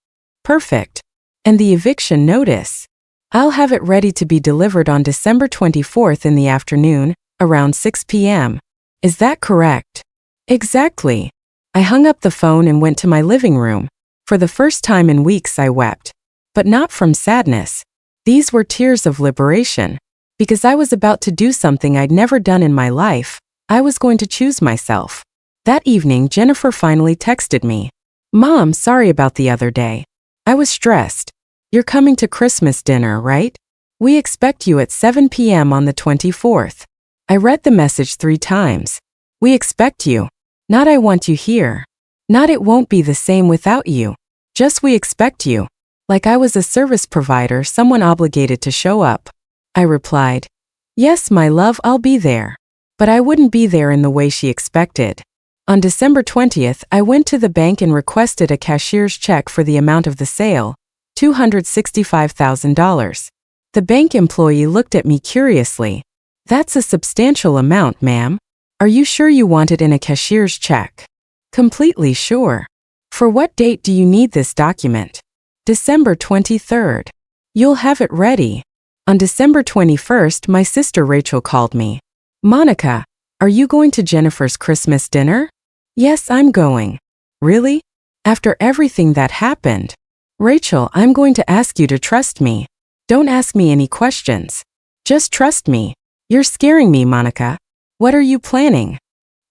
Perfect. And the eviction notice? I'll have it ready to be delivered on December 24th in the afternoon, around 6 p.m. Is that correct? Exactly. I hung up the phone and went to my living room. For the first time in weeks I wept. But not from sadness. These were tears of liberation. Because I was about to do something I'd never done in my life. I was going to choose myself. That evening, Jennifer finally texted me. Mom, sorry about the other day. I was stressed. You're coming to Christmas dinner, right? We expect you at 7 p.m. on the 24th. I read the message 3 times. We expect you. Not I want you here. Not it won't be the same without you. Just we expect you. Like I was a service provider, someone obligated to show up. I replied, yes, my love, I'll be there. But I wouldn't be there in the way she expected. On December 20th, I went to the bank and requested a cashier's check for the amount of the sale, $265,000. The bank employee looked at me curiously. That's a substantial amount, ma'am. Are you sure you want it in a cashier's check? Completely sure. For what date do you need this document? December 23rd. You'll have it ready. On December 21st, my sister Rachel called me. Monica, are you going to Jennifer's Christmas dinner? Yes, I'm going. Really? After everything that happened? Rachel, I'm going to ask you to trust me. Don't ask me any questions. Just trust me. You're scaring me, Monica. What are you planning?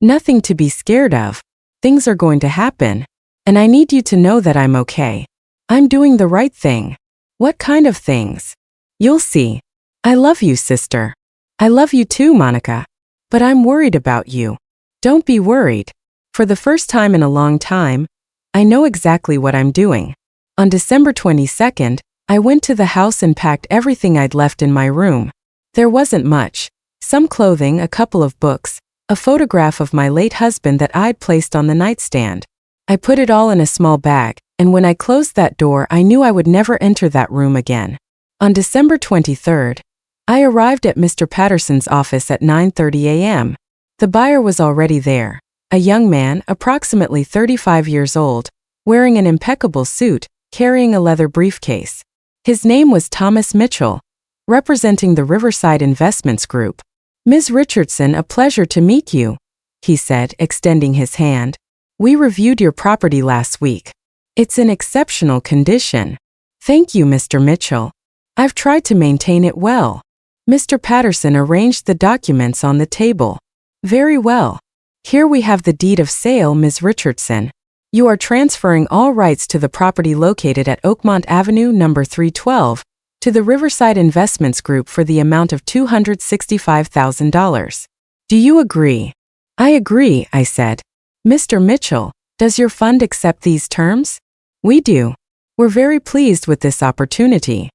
Nothing to be scared of. Things are going to happen. And I need you to know that I'm okay. I'm doing the right thing. What kind of things? You'll see. I love you, sister. I love you too, Monica. But I'm worried about you. Don't be worried. For the first time in a long time, I know exactly what I'm doing. On December 22nd, I went to the house and packed everything I'd left in my room. There wasn't much. Some clothing, a couple of books, a photograph of my late husband that I'd placed on the nightstand. I put it all in a small bag, and when I closed that door, I knew I would never enter that room again. On December 23rd, I arrived at Mr. Patterson's office at 9:30 a.m. The buyer was already there, a young man, approximately 35 years old, wearing an impeccable suit, carrying a leather briefcase. His name was Thomas Mitchell, representing the Riverside Investments Group. "Ms. Richardson, a pleasure to meet you," he said, extending his hand. "We reviewed your property last week. It's in exceptional condition." "Thank you, Mr. Mitchell. I've tried to maintain it well." Mr. Patterson arranged the documents on the table. "Very well. Here we have the deed of sale, Ms. Richardson. You are transferring all rights to the property located at Oakmont Avenue, number 312, to the Riverside Investments Group for the amount of $265,000. Do you agree?" "I agree," I said. "Mr. Mitchell, does your fund accept these terms?" "We do. We're very pleased with this opportunity."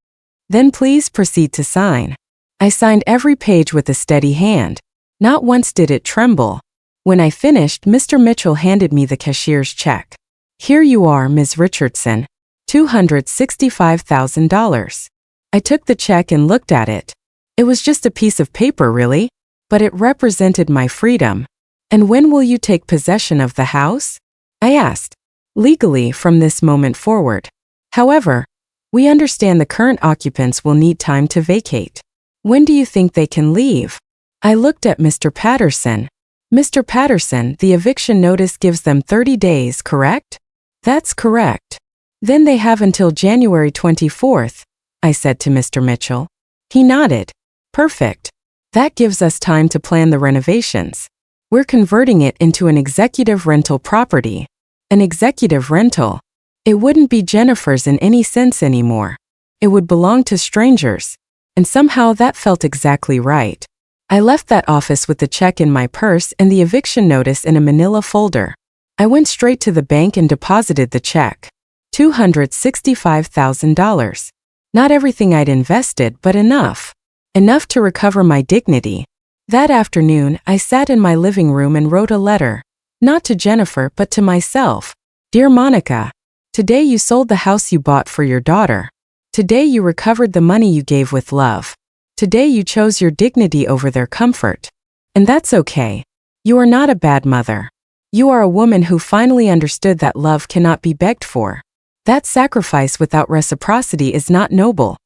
"Then please proceed to sign." I signed every page with a steady hand. Not once did it tremble. When I finished, Mr. Mitchell handed me the cashier's check. "Here you are, Ms. Richardson. $265,000. I took the check and looked at it. It was just a piece of paper, really, but it represented my freedom. "And when will you take possession of the house?" I asked. "Legally, from this moment forward. However, we understand the current occupants will need time to vacate. When do you think they can leave?" I looked at Mr. Patterson. "Mr. Patterson, the eviction notice gives them 30 days, correct?" "That's correct." "Then they have until January 24th, I said to Mr. Mitchell. He nodded. "Perfect. That gives us time to plan the renovations. We're converting it into an executive rental property." An executive rental. It wouldn't be Jennifer's in any sense anymore. It would belong to strangers. And somehow that felt exactly right. I left that office with the check in my purse and the eviction notice in a manila folder. I went straight to the bank and deposited the check. $265,000. Not everything I'd invested, but enough. Enough to recover my dignity. That afternoon, I sat in my living room and wrote a letter. Not to Jennifer, but to myself. "Dear Monica, today you sold the house you bought for your daughter. Today you recovered the money you gave with love. Today you chose your dignity over their comfort. And that's okay. You are not a bad mother. You are a woman who finally understood that love cannot be begged for. That sacrifice without reciprocity is not noble.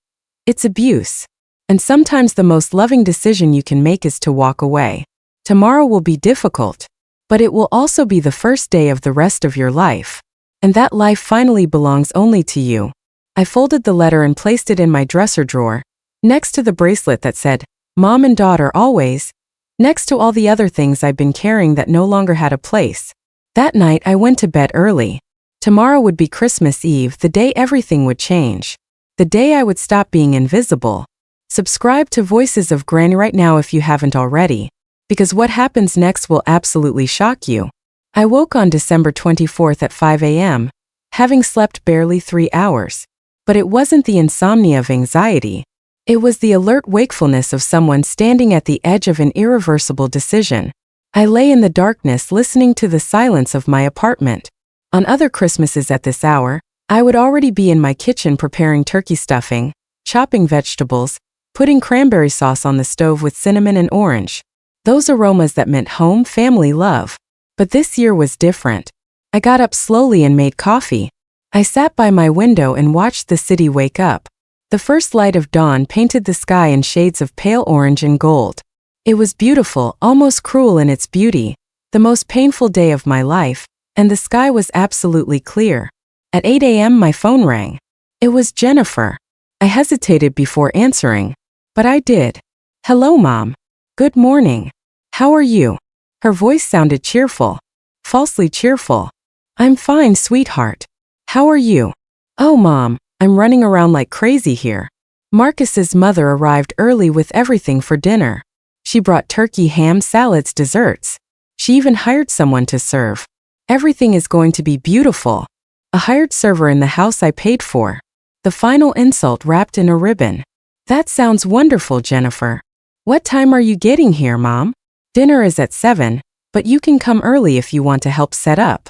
It's abuse. And sometimes the most loving decision you can make is to walk away. Tomorrow will be difficult, but it will also be the first day of the rest of your life. And that life finally belongs only to you." I folded the letter and placed it in my dresser drawer, next to the bracelet that said, "Mom and daughter always," next to all the other things I'd been carrying that no longer had a place. That night I went to bed early. Tomorrow would be Christmas Eve, the day everything would change. The day I would stop being invisible. Subscribe to Voices of Granny right now if you haven't already, because what happens next will absolutely shock you. I woke on December 24th at 5 a.m., having slept barely 3 hours. But it wasn't the insomnia of anxiety. It was the alert wakefulness of someone standing at the edge of an irreversible decision. I lay in the darkness listening to the silence of my apartment. On other Christmases at this hour, I would already be in my kitchen preparing turkey stuffing, chopping vegetables, putting cranberry sauce on the stove with cinnamon and orange. Those aromas that meant home, family, love. But this year was different. I got up slowly and made coffee. I sat by my window and watched the city wake up. The first light of dawn painted the sky in shades of pale orange and gold. It was beautiful, almost cruel in its beauty, the most painful day of my life, and the sky was absolutely clear. At 8 a.m. my phone rang. It was Jennifer. I hesitated before answering, but I did. "Hello, Mom. Good morning. How are you?" Her voice sounded cheerful. Falsely cheerful. "I'm fine, sweetheart. How are you?" "Oh, Mom, I'm running around like crazy here. Marcus's mother arrived early with everything for dinner. She brought turkey, ham, salads, desserts. She even hired someone to serve. Everything is going to be beautiful. A hired server in the house I paid for. The final insult wrapped in a ribbon." "That sounds wonderful, Jennifer. What time are you getting here, Mom?" "Dinner is at 7, but you can come early if you want to help set up."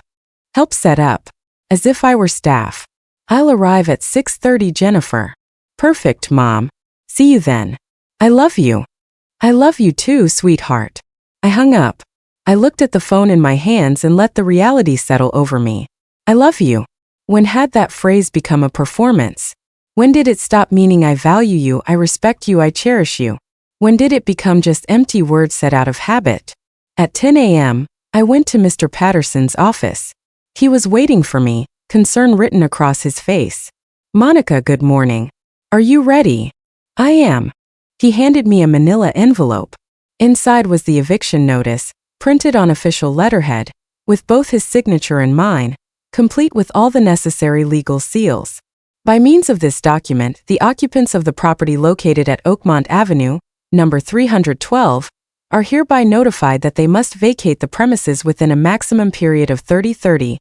"Help set up? As if I were staff. I'll arrive at 6:30, Jennifer." "Perfect, Mom. See you then. I love you." "I love you too, sweetheart." I hung up. I looked at the phone in my hands and let the reality settle over me. I love you. When had that phrase become a performance? When did it stop meaning I value you, I respect you, I cherish you? When did it become just empty words said out of habit? At 10 a.m., I went to Mr. Patterson's office. He was waiting for me, concern written across his face. Monica, good morning. Are you ready? I am. He handed me a manila envelope. Inside was the eviction notice, printed on official letterhead, with both his signature and mine, complete with all the necessary legal seals. By means of this document, the occupants of the property located at Oakmont Avenue, number 312, are hereby notified that they must vacate the premises within a maximum period of 30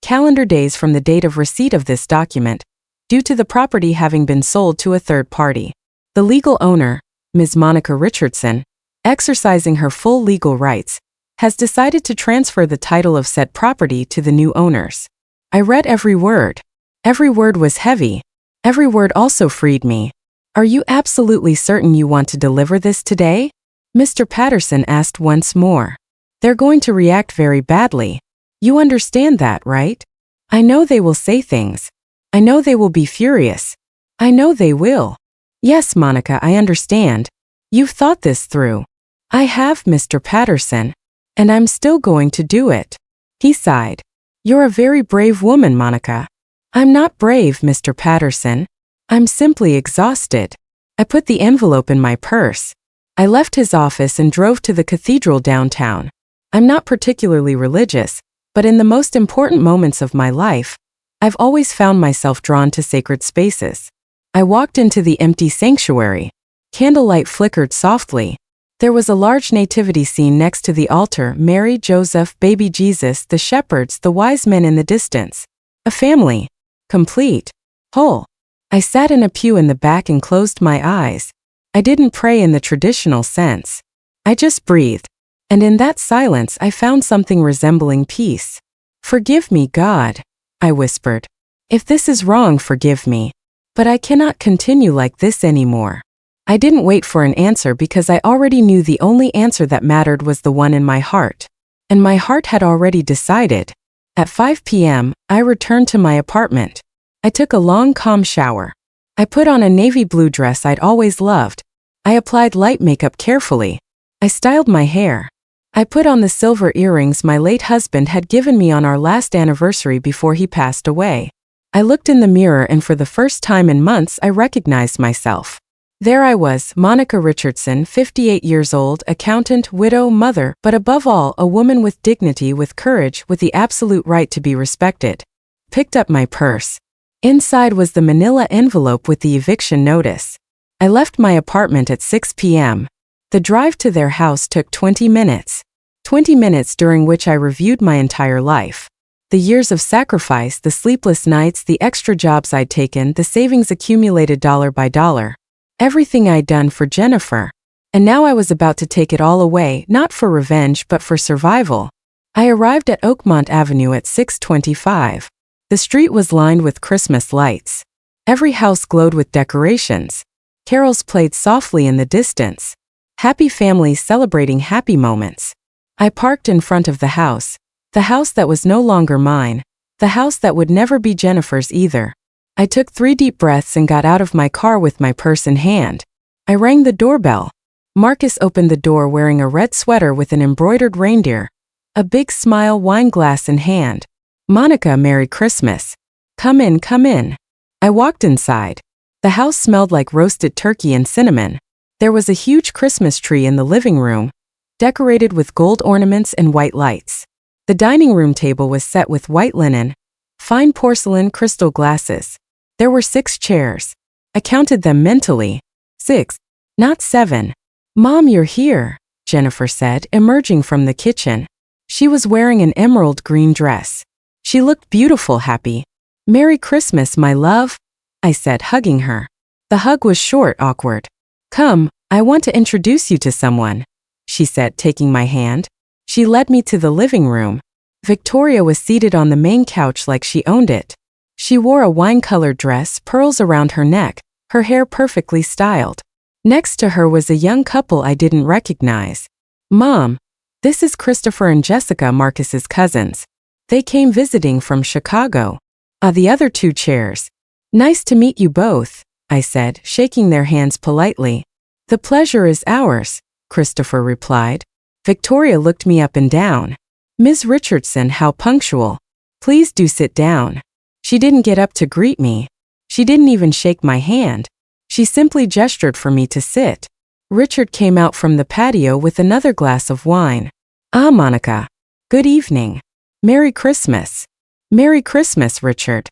calendar days from the date of receipt of this document, due to the property having been sold to a third party. The legal owner, Ms. Monica Richardson, exercising her full legal rights, has decided to transfer the title of said property to the new owners. I read every word. Every word was heavy. Every word also freed me. Are you absolutely certain you want to deliver this today? Mr. Patterson asked once more. They're going to react very badly. You understand that, right? I know they will say things. I know they will be furious. I know they will. Yes, Monica, I understand. You've thought this through. I have, Mr. Patterson. And I'm still going to do it. He sighed. You're a very brave woman, Monica. I'm not brave, Mr. Patterson. I'm simply exhausted. I put the envelope in my purse. I left his office and drove to the cathedral downtown. I'm not particularly religious, but in the most important moments of my life, I've always found myself drawn to sacred spaces. I walked into the empty sanctuary. Candlelight flickered softly. There was a large nativity scene next to the altar, Mary, Joseph, baby Jesus, the shepherds, the wise men in the distance. A family. Complete. Whole. I sat in a pew in the back and closed my eyes. I didn't pray in the traditional sense. I just breathed. And in that silence I found something resembling peace. Forgive me, God, I whispered. If this is wrong, forgive me. But I cannot continue like this anymore. I didn't wait for an answer because I already knew the only answer that mattered was the one in my heart. And my heart had already decided. At 5 p.m., I returned to my apartment. I took a long, calm shower. I put on a navy blue dress I'd always loved. I applied light makeup carefully. I styled my hair. I put on the silver earrings my late husband had given me on our last anniversary before he passed away. I looked in the mirror and for the first time in months I recognized myself. There I was, Monica Richardson, 58 years old, accountant, widow, mother, but above all, a woman with dignity, with courage, with the absolute right to be respected. Picked up my purse. Inside was the manila envelope with the eviction notice. I left my apartment at 6 p.m. The drive to their house took 20 minutes. 20 minutes during which I reviewed my entire life. The years of sacrifice, the sleepless nights, the extra jobs I'd taken, the savings accumulated dollar by dollar. Everything I'd done for Jennifer. And now I was about to take it all away, not for revenge but for survival. I arrived at Oakmont Avenue at 6:25. The street was lined with Christmas lights. Every house glowed with decorations. Carols played softly in the distance. Happy families celebrating happy moments. I parked in front of the house that was no longer mine, the house that would never be Jennifer's either. I took 3 deep breaths and got out of my car with my purse in hand. I rang the doorbell. Marcus opened the door wearing a red sweater with an embroidered reindeer, a big smile, wine glass in hand. Monica, Merry Christmas. Come in, come in. I walked inside. The house smelled like roasted turkey and cinnamon. There was a huge Christmas tree in the living room, decorated with gold ornaments and white lights. The dining room table was set with white linen, fine porcelain, crystal glasses. There were 6 chairs. I counted them mentally. 6, not 7. Mom, you're here, Jennifer said, emerging from the kitchen. She was wearing an emerald green dress. She looked beautiful, happy. Merry Christmas, my love, I said, hugging her. The hug was short, awkward. Come, I want to introduce you to someone, she said, taking my hand. She led me to the living room. Victoria was seated on the main couch like she owned it. She wore a wine-colored dress, pearls around her neck, her hair perfectly styled. Next to her was a young couple I didn't recognize. Mom, this is Christopher and Jessica, Marcus's cousins. They came visiting from Chicago. The other two chairs. Nice to meet you both, I said, shaking their hands politely. The pleasure is ours, Christopher replied. Victoria looked me up and down. Ms. Richardson, how punctual. Please do sit down. She didn't get up to greet me. She didn't even shake my hand. She simply gestured for me to sit. Richard came out from the patio with another glass of wine. Ah, Monica. Good evening. Merry Christmas. Merry Christmas, Richard.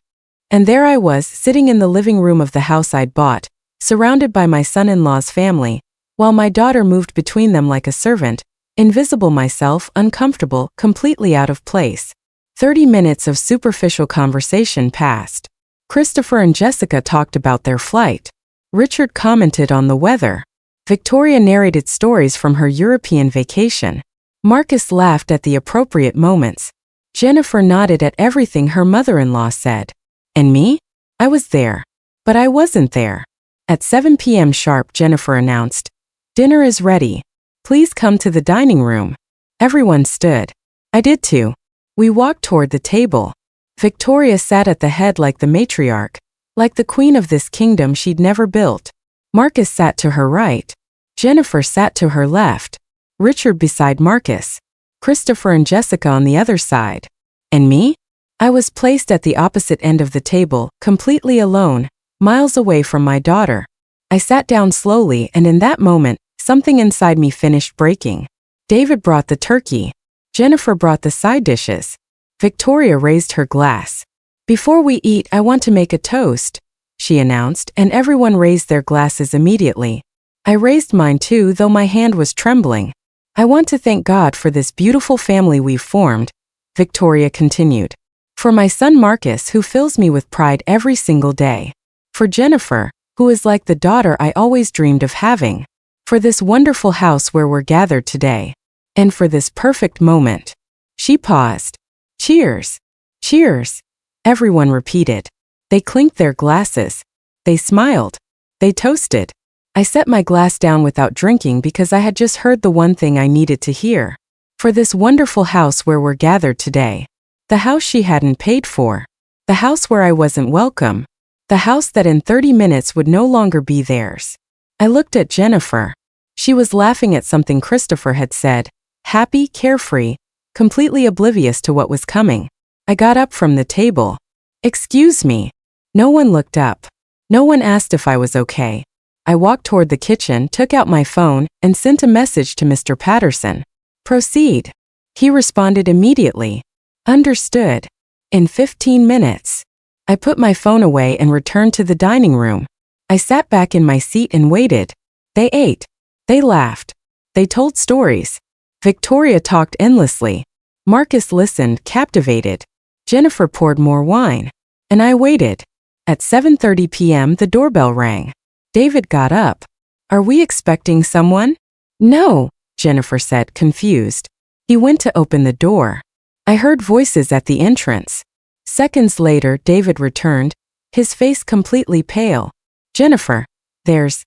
And there I was, sitting in the living room of the house I'd bought, surrounded by my son-in-law's family, while my daughter moved between them like a servant, invisible myself, uncomfortable, completely out of place. 30 minutes of superficial conversation passed. Christopher and Jessica talked about their flight. Richard commented on the weather. Victoria narrated stories from her European vacation. Marcus laughed at the appropriate moments. Jennifer nodded at everything her mother-in-law said. And me? I was there. But I wasn't there. At 7 p.m. sharp, Jennifer announced, "Dinner is ready. Please come to the dining room." Everyone stood. I did too. We walked toward the table. Victoria sat at the head like the matriarch, like the queen of this kingdom she'd never built. Marcus sat to her right. Jennifer sat to her left. Richard beside Marcus. Christopher and Jessica on the other side. And me? I was placed at the opposite end of the table, completely alone, miles away from my daughter. I sat down slowly, and in that moment, something inside me finished breaking. David brought the turkey. Jennifer brought the side dishes. Victoria raised her glass. "Before we eat, I want to make a toast," she announced, and everyone raised their glasses immediately. I raised mine too, though my hand was trembling. "I want to thank God for this beautiful family we've formed," Victoria continued. "For my son Marcus, who fills me with pride every single day. For Jennifer, who is like the daughter I always dreamed of having. For this wonderful house where we're gathered today. And for this perfect moment." She paused. "Cheers! Cheers!" Everyone repeated. They clinked their glasses. They smiled. They toasted. I set my glass down without drinking because I had just heard the one thing I needed to hear. For this wonderful house where we're gathered today. The house she hadn't paid for. The house where I wasn't welcome. The house that in 30 minutes would no longer be theirs. I looked at Jennifer. She was laughing at something Christopher had said, happy, carefree, completely oblivious to what was coming. I got up from the table. "Excuse me." No one looked up. No one asked if I was okay. I walked toward the kitchen, took out my phone, and sent a message to Mr. Patterson. "Proceed." He responded immediately. "Understood." In 15 minutes. I put my phone away and returned to the dining room. I sat back in my seat and waited. They ate. They laughed. They told stories. Victoria talked endlessly. Marcus listened, captivated. Jennifer poured more wine. And I waited. At 7:30 p.m. the doorbell rang. David got up. "Are we expecting someone?" "No," Jennifer said, confused. He went to open the door. I heard voices at the entrance. Seconds later, David returned, his face completely pale. "Jennifer, there's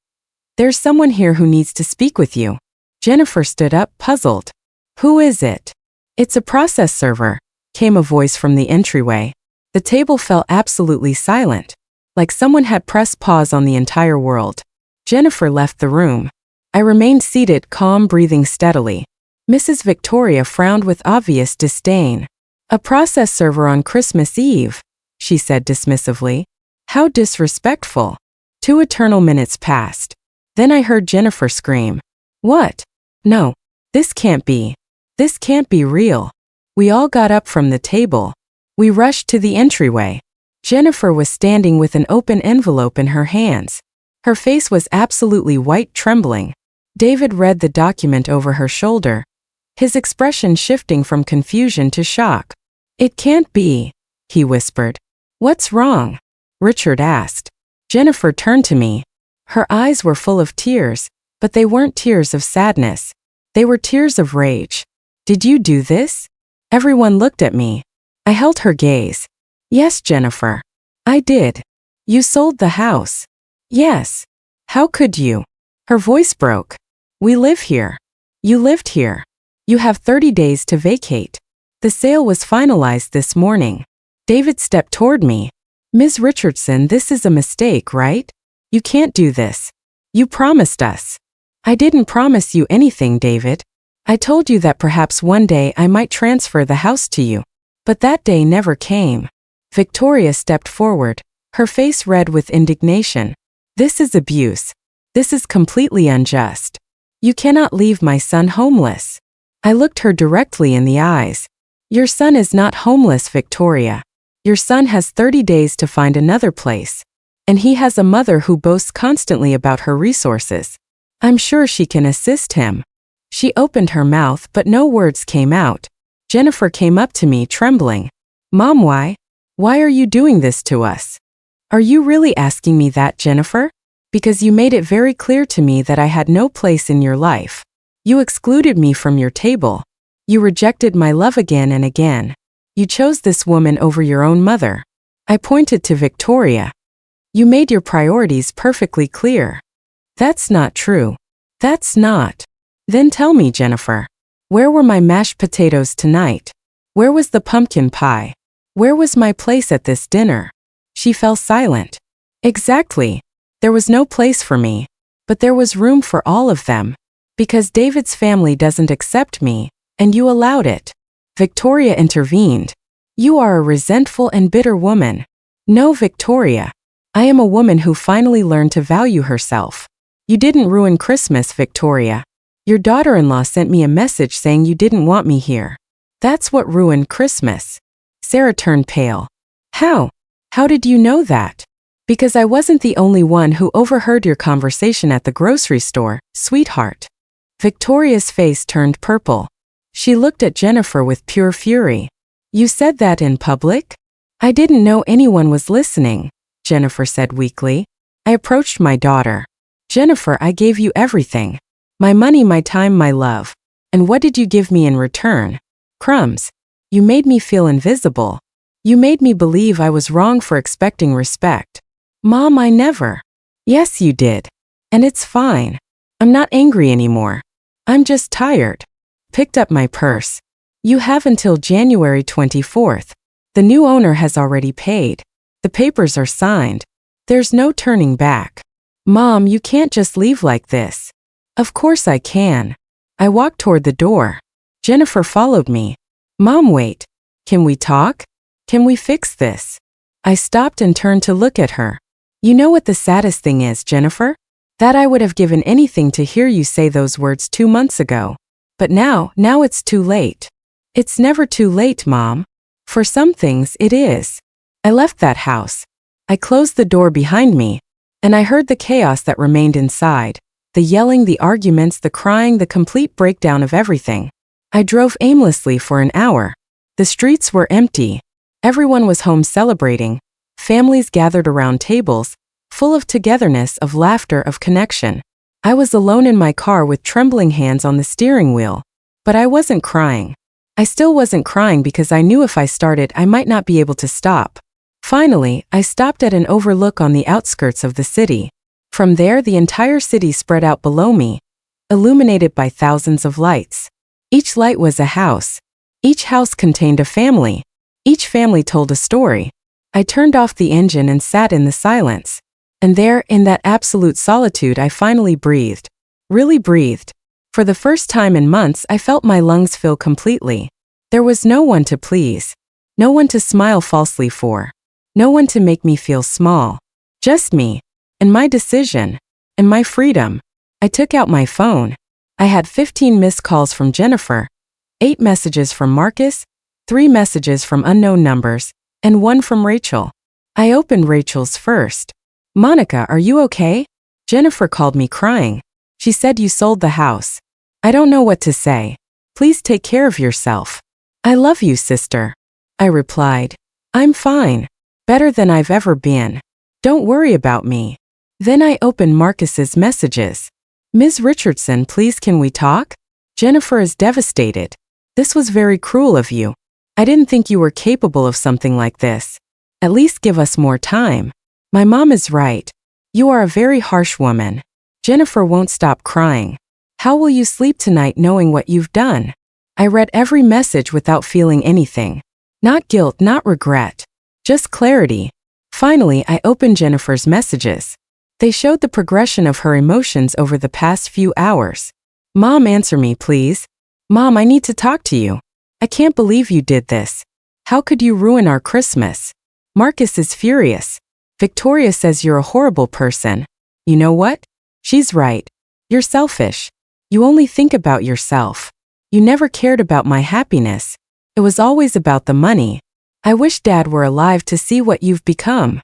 someone here who needs to speak with you." Jennifer stood up, puzzled. "Who is it?" "It's a process server," came a voice from the entryway. The table fell absolutely silent, like someone had pressed pause on the entire world. Jennifer left the room. I remained seated, calm, breathing steadily. Mrs. Victoria frowned with obvious disdain. "A process server on Christmas Eve," she said dismissively. "How disrespectful." 2 eternal minutes passed. Then I heard Jennifer scream. "What? No. This can't be. This can't be real." We all got up from the table. We rushed to the entryway. Jennifer was standing with an open envelope in her hands. Her face was absolutely white, trembling. David read the document over her shoulder, his expression shifting from confusion to shock. "It can't be," he whispered. "What's wrong?" Richard asked. Jennifer turned to me. Her eyes were full of tears, but they weren't tears of sadness. They were tears of rage. "Did you do this?" Everyone looked at me. I held her gaze. "Yes, Jennifer. I did." "You sold the house." "Yes." "How could you?" Her voice broke. "We live here. You lived here. You have 30 days to vacate. The sale was finalized this morning." David stepped toward me. Ms. Richardson, this is a mistake, right? You can't do this. You promised us. I didn't promise you anything, David. I told you that perhaps one day I might transfer the house to you. But that day never came. Victoria stepped forward, her face red with indignation. This is abuse. This is completely unjust. You cannot leave my son homeless. I looked her directly in the eyes. Your son is not homeless, Victoria. Your son has 30 days to find another place. And he has a mother who boasts constantly about her resources. I'm sure she can assist him. She opened her mouth, but no words came out. Jennifer came up to me, trembling. Mom, why? Why are you doing this to us? Are you really asking me that, Jennifer? Because you made it very clear to me that I had no place in your life. You excluded me from your table. You rejected my love again and again. You chose this woman over your own mother. I pointed to Victoria. You made your priorities perfectly clear. That's not true. That's not. Then tell me, Jennifer. Where were my mashed potatoes tonight? Where was the pumpkin pie? Where was my place at this dinner? She fell silent. Exactly. There was no place for me. But there was room for all of them. Because David's family doesn't accept me, and you allowed it. Victoria intervened. You are a resentful and bitter woman. No, Victoria. I am a woman who finally learned to value herself. You didn't ruin Christmas, Victoria. Your daughter-in-law sent me a message saying you didn't want me here. That's what ruined Christmas. Sarah turned pale. How? How did you know that? Because I wasn't the only one who overheard your conversation at the grocery store, sweetheart. Victoria's face turned purple. She looked at Jennifer with pure fury. You said that in public? I didn't know anyone was listening, Jennifer said weakly. I approached my daughter. Jennifer, I gave you everything. My money, my time, my love. And what did you give me in return? Crumbs. You made me feel invisible. You made me believe I was wrong for expecting respect. Mom, I never. Yes, you did. And it's fine. I'm not angry anymore. I'm just tired. Picked up my purse. You have until January 24th. The new owner has already paid. The papers are signed. There's no turning back. Mom, you can't just leave like this. Of course I can. I walked toward the door. Jennifer followed me. Mom, wait. Can we talk? Can we fix this? I stopped and turned to look at her. You know what the saddest thing is, Jennifer? That I would have given anything to hear you say those words 2 months ago. But now it's too late. It's never too late, Mom. For some things, it is. I left that house. I closed the door behind me, and I heard the chaos that remained inside. The yelling, the arguments, the crying, the complete breakdown of everything. I drove aimlessly for an hour. The streets were empty. Everyone was home celebrating. Families gathered around tables, full of togetherness, of laughter, of connection. I was alone in my car with trembling hands on the steering wheel. But I wasn't crying. I still wasn't crying because I knew if I started I might not be able to stop. Finally, I stopped at an overlook on the outskirts of the city. From there, the entire city spread out below me, illuminated by thousands of lights. Each light was a house. Each house contained a family. Each family told a story. I turned off the engine and sat in the silence. And there, in that absolute solitude, I finally breathed. Really breathed. For the first time in months, I felt my lungs fill completely. There was no one to please. No one to smile falsely for. No one to make me feel small. Just me. And my decision. And my freedom. I took out my phone. I had 15 missed calls from Jennifer, 8 messages from Marcus, 3 messages from unknown numbers, and 1 from Rachel. I opened Rachel's first. Monica, are you okay? Jennifer called me crying. She said you sold the house. I don't know what to say. Please take care of yourself. I love you, sister. I replied. I'm fine. Better than I've ever been. Don't worry about me. Then I opened Marcus's messages. Ms. Richardson, please can we talk? Jennifer is devastated. This was very cruel of you. I didn't think you were capable of something like this. At least give us more time. My mom is right. You are a very harsh woman. Jennifer won't stop crying. How will you sleep tonight knowing what you've done? I read every message without feeling anything. Not guilt, not regret. Just clarity. Finally, I opened Jennifer's messages. They showed the progression of her emotions over the past few hours. Mom, answer me, please. Mom, I need to talk to you. I can't believe you did this. How could you ruin our Christmas? Marcus is furious. Victoria says you're a horrible person. You know what? She's right. You're selfish. You only think about yourself. You never cared about my happiness. It was always about the money. I wish Dad were alive to see what you've become.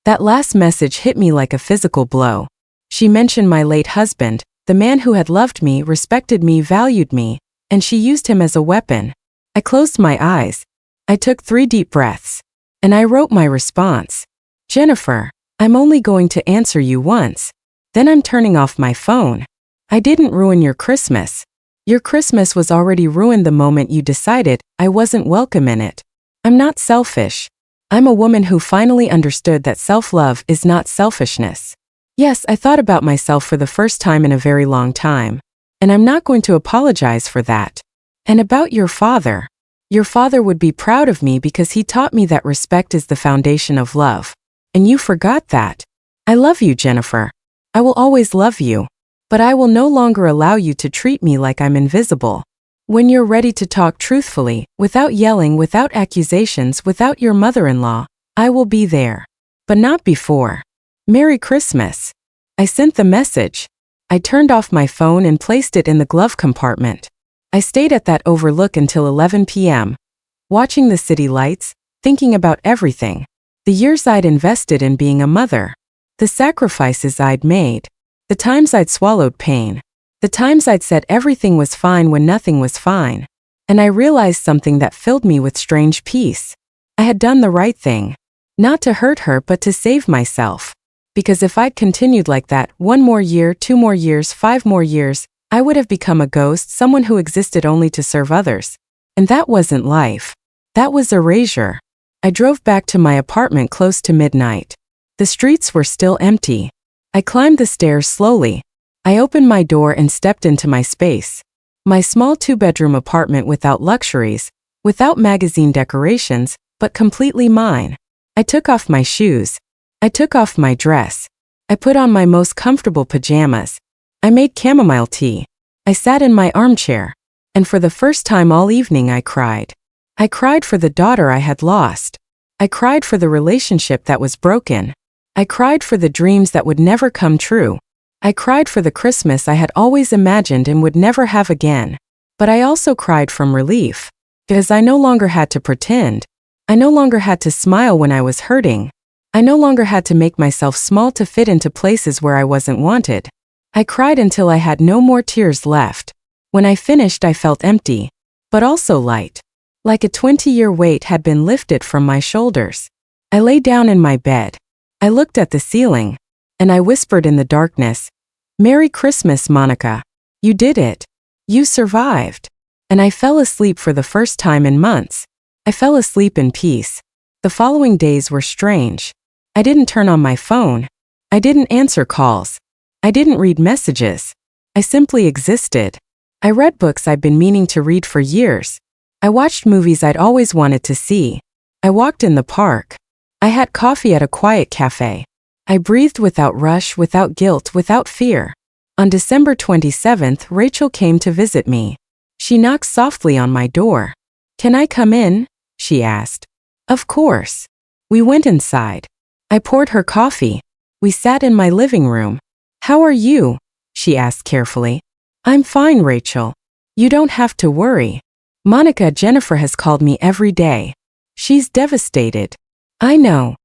That last message hit me like a physical blow. She mentioned my late husband, the man who had loved me, respected me, valued me, and she used him as a weapon. I closed my eyes. I took 3 deep breaths. And I wrote my response. Jennifer, I'm only going to answer you once. Then I'm turning off my phone. I didn't ruin your Christmas. Your Christmas was already ruined the moment you decided I wasn't welcome in it. I'm not selfish. I'm a woman who finally understood that self-love is not selfishness. Yes, I thought about myself for the first time in a very long time. And I'm not going to apologize for that. And about your father. Your father would be proud of me because he taught me that respect is the foundation of love. And you forgot that. I love you, Jennifer. I will always love you. But I will no longer allow you to treat me like I'm invisible. When you're ready to talk truthfully, without yelling, without accusations, without your mother-in-law, I will be there. But not before. Merry Christmas. I sent the message. I turned off my phone and placed it in the glove compartment. I stayed at that overlook until 11 p.m., watching the city lights, thinking about everything. The years I'd invested in being a mother. The sacrifices I'd made. The times I'd swallowed pain. The times I'd said everything was fine when nothing was fine. And I realized something that filled me with strange peace. I had done the right thing. Not to hurt her, but to save myself. Because if I'd continued like that, 1 more year, 2 more years, 5 more years, I would have become a ghost, someone who existed only to serve others. And that wasn't life. That was erasure. I drove back to my apartment close to midnight. The streets were still empty. I climbed the stairs slowly. I opened my door and stepped into my space. My small 2-bedroom apartment without luxuries, without magazine decorations, but completely mine. I took off my shoes. I took off my dress. I put on my most comfortable pajamas. I made chamomile tea. I sat in my armchair. And for the first time all evening I cried. I cried for the daughter I had lost. I cried for the relationship that was broken. I cried for the dreams that would never come true. I cried for the Christmas I had always imagined and would never have again. But I also cried from relief. Because I no longer had to pretend. I no longer had to smile when I was hurting. I no longer had to make myself small to fit into places where I wasn't wanted. I cried until I had no more tears left. When I finished, I felt empty, but also light. Like a 20-year weight had been lifted from my shoulders. I lay down in my bed. I looked at the ceiling, and I whispered in the darkness, "Merry Christmas, Monica. You did it. You survived." And I fell asleep for the first time in months. I fell asleep in peace. The following days were strange. I didn't turn on my phone. I didn't answer calls. I didn't read messages. I simply existed. I read books I'd been meaning to read for years. I watched movies I'd always wanted to see. I walked in the park. I had coffee at a quiet cafe. I breathed without rush, without guilt, without fear. On December 27th, Rachel came to visit me. She knocked softly on my door. "Can I come in?" she asked. Of course. We went inside. I poured her coffee. We sat in my living room. "How are you?" she asked carefully. "I'm fine, Rachel. You don't have to worry. Monica, Jennifer has called me every day. She's devastated." "I know.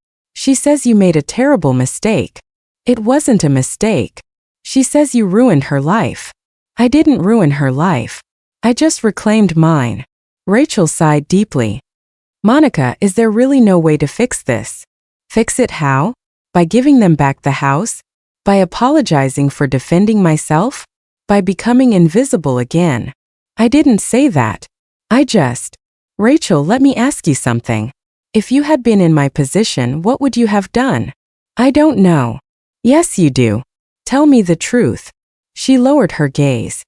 She says you made a terrible mistake." "It wasn't a mistake. She says you ruined her life." "I didn't ruin her life. I just reclaimed mine." Rachel sighed deeply. "Monica, is there really no way to fix this?" "Fix it how? By giving them back the house? By apologizing for defending myself? By becoming invisible again?" "I didn't say that. Rachel, let me ask you something. If you had been in my position, what would you have done?" "I don't know." "Yes, you do. Tell me the truth." She lowered her gaze.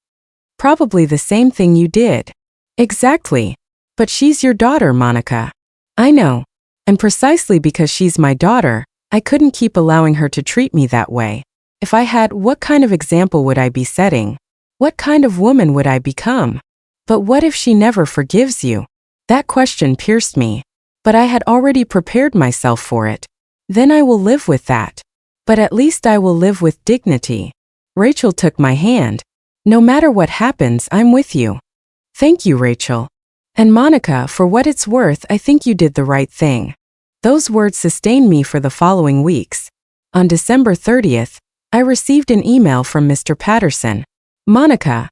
"Probably the same thing you did." "Exactly. But she's your daughter, Monica." "I know. And precisely because she's my daughter, I couldn't keep allowing her to treat me that way. If I had, what kind of example would I be setting? What kind of woman would I become? But what if she never forgives you? That question pierced me. But I had already prepared myself for it. Then I will live with that. But at least I will live with dignity. Rachel took my hand. No matter what happens, I'm with you. Thank you, Rachel. And Monica, for what it's worth, I think you did the right thing. Those words sustained me for the following weeks. On December 30th, I received an email from Mr. Patterson. Monica,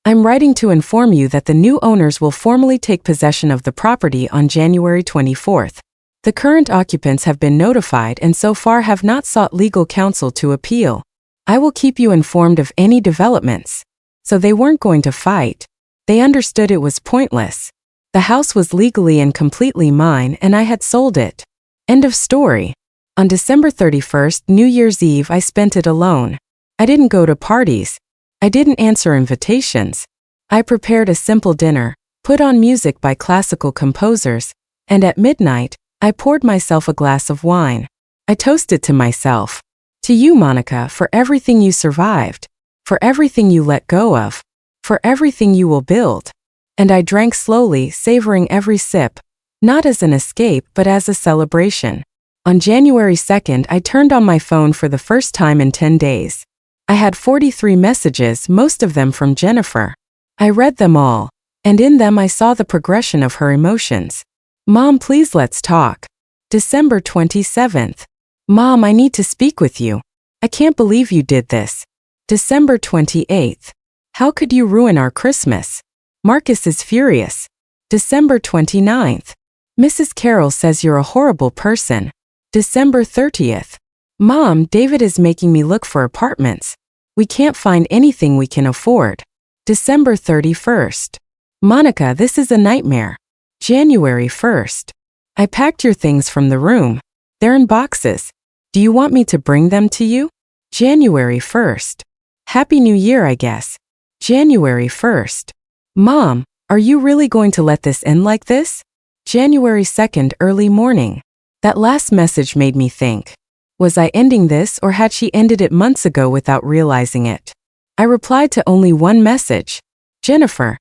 I'm writing to inform you that the new owners will formally take possession of the property on January 24th. The current occupants have been notified and so far have not sought legal counsel to appeal. I will keep you informed of any developments. So they weren't going to fight. They understood it was pointless. The house was legally and completely mine and I had sold it. End of story. On December 31st, New Year's Eve, I spent it alone. I didn't go to parties. I didn't answer invitations. I prepared a simple dinner, put on music by classical composers, and at midnight, I poured myself a glass of wine. I toasted to myself. To you, Monica, for everything you survived, for everything you let go of, for everything you will build. And I drank slowly, savoring every sip, not as an escape but as a celebration. On January 2nd, I turned on my phone for the first time in 10 days. I had 43 messages, most of them from Jennifer. I read them all, and in them I saw the progression of her emotions. Mom, please let's talk. December 27th. Mom, I need to speak with you. I can't believe you did this. December 28th. How could you ruin our Christmas? Marcus is furious. December 29th. Mrs. Carroll says you're a horrible person. December 30th. Mom, David is making me look for apartments. We can't find anything we can afford. December 31st. Monica, this is a nightmare. January 1st. I packed your things from the room. They're in boxes. Do you want me to bring them to you? January 1st. Happy New Year, I guess. January 1st. Mom, are you really going to let this end like this? January 2nd, early morning. That last message made me think. Was I ending this or had she ended it months ago without realizing it? I replied to only one message. Jennifer,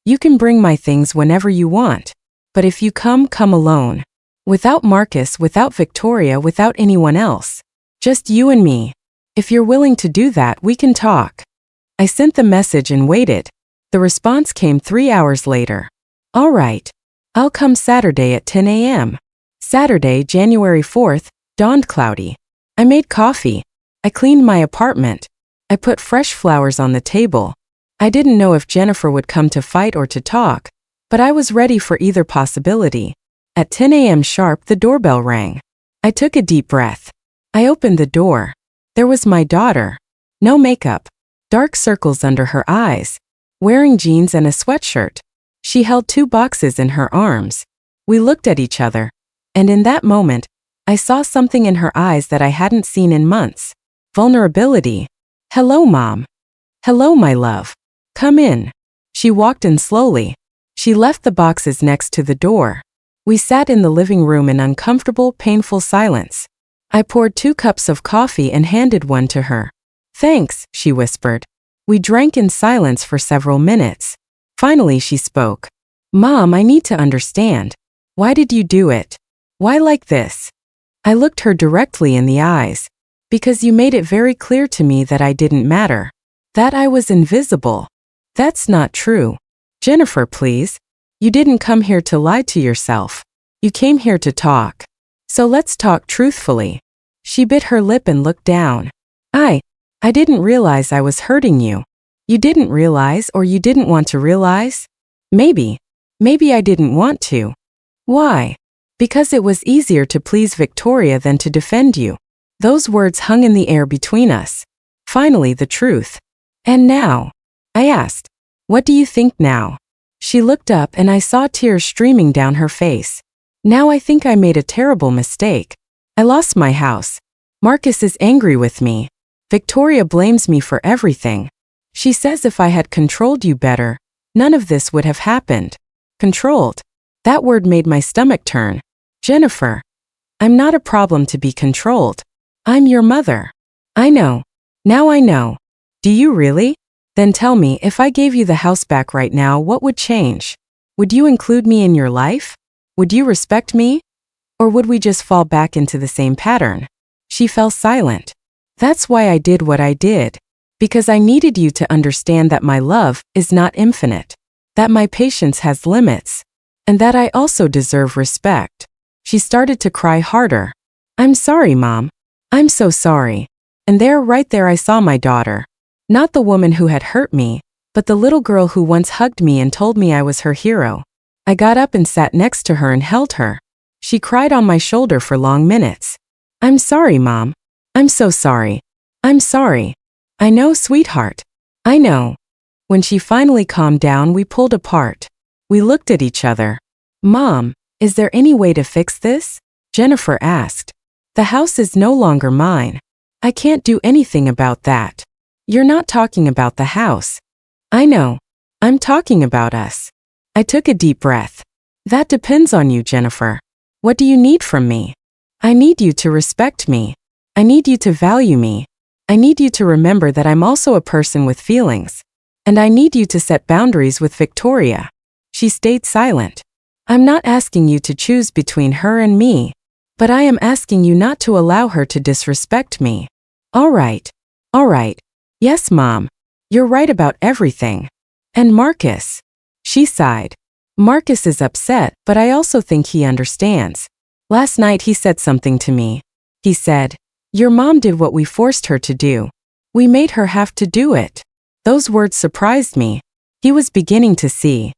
you can bring my things whenever you want. But if you come, come alone. Without Marcus, without Victoria, without anyone else. Just you and me. If you're willing to do that, we can talk. I sent the message and waited. The response came 3 hours later. All right. I'll come Saturday at 10 a.m. Saturday, January 4th, dawned cloudy. I made coffee. I cleaned my apartment. I put fresh flowers on the table. I didn't know if Jennifer would come to fight or to talk, but I was ready for either possibility. At 10 a.m. sharp, the doorbell rang. I took a deep breath. I opened the door. There was my daughter. No makeup. Dark circles under her eyes. Wearing jeans and a sweatshirt. She held 2 boxes in her arms. We looked at each other. And in that moment, I saw something in her eyes that I hadn't seen in months. Vulnerability. Hello, Mom. Hello, my love. Come in. She walked in slowly. She left the boxes next to the door. We sat in the living room in uncomfortable, painful silence. I poured 2 cups of coffee and handed one to her. Thanks, she whispered. We drank in silence for several minutes. Finally, she spoke. Mom, I need to understand. Why did you do it? Why like this? I looked her directly in the eyes. Because you made it very clear to me that I didn't matter. That I was invisible. That's not true. Jennifer, please. You didn't come here to lie to yourself. You came here to talk. So let's talk truthfully. She bit her lip and looked down. I didn't realize I was hurting you. You didn't realize or you didn't want to realize? Maybe I didn't want to. Why? Because it was easier to please Victoria than to defend you. Those words hung in the air between us. Finally, the truth. And now? I asked. What do you think now? She looked up and I saw tears streaming down her face. Now I think I made a terrible mistake. I lost my house. Marcus is angry with me. Victoria blames me for everything. She says if I had controlled you better, none of this would have happened. Controlled. That word made my stomach turn. Jennifer, I'm not a problem to be controlled. I'm your mother. I know. Now I know. Do you really? Then tell me, if I gave you the house back right now, what would change? Would you include me in your life? Would you respect me? Or would we just fall back into the same pattern? She fell silent. That's why I did what I did. Because I needed you to understand that my love is not infinite. That my patience has limits. And that I also deserve respect. She started to cry harder. I'm sorry, Mom. I'm so sorry. And right there I saw my daughter. Not the woman who had hurt me, but the little girl who once hugged me and told me I was her hero. I got up and sat next to her and held her. She cried on my shoulder for long minutes. I'm sorry, Mom. I'm so sorry. I'm sorry. I know, sweetheart. I know. When she finally calmed down, we pulled apart. We looked at each other. Mom, is there any way to fix this? Jennifer asked. The house is no longer mine. I can't do anything about that. You're not talking about the house. I know. I'm talking about us. I took a deep breath. That depends on you, Jennifer. What do you need from me? I need you to respect me. I need you to value me. I need you to remember that I'm also a person with feelings. And I need you to set boundaries with Victoria. She stayed silent. I'm not asking you to choose between her and me, but I am asking you not to allow her to disrespect me. All right. All right. Yes, Mom. You're right about everything. And Marcus. She sighed. Marcus is upset, but I also think he understands. Last night he said something to me. He said, your mom did what we forced her to do. We made her have to do it. Those words surprised me. He was beginning to see.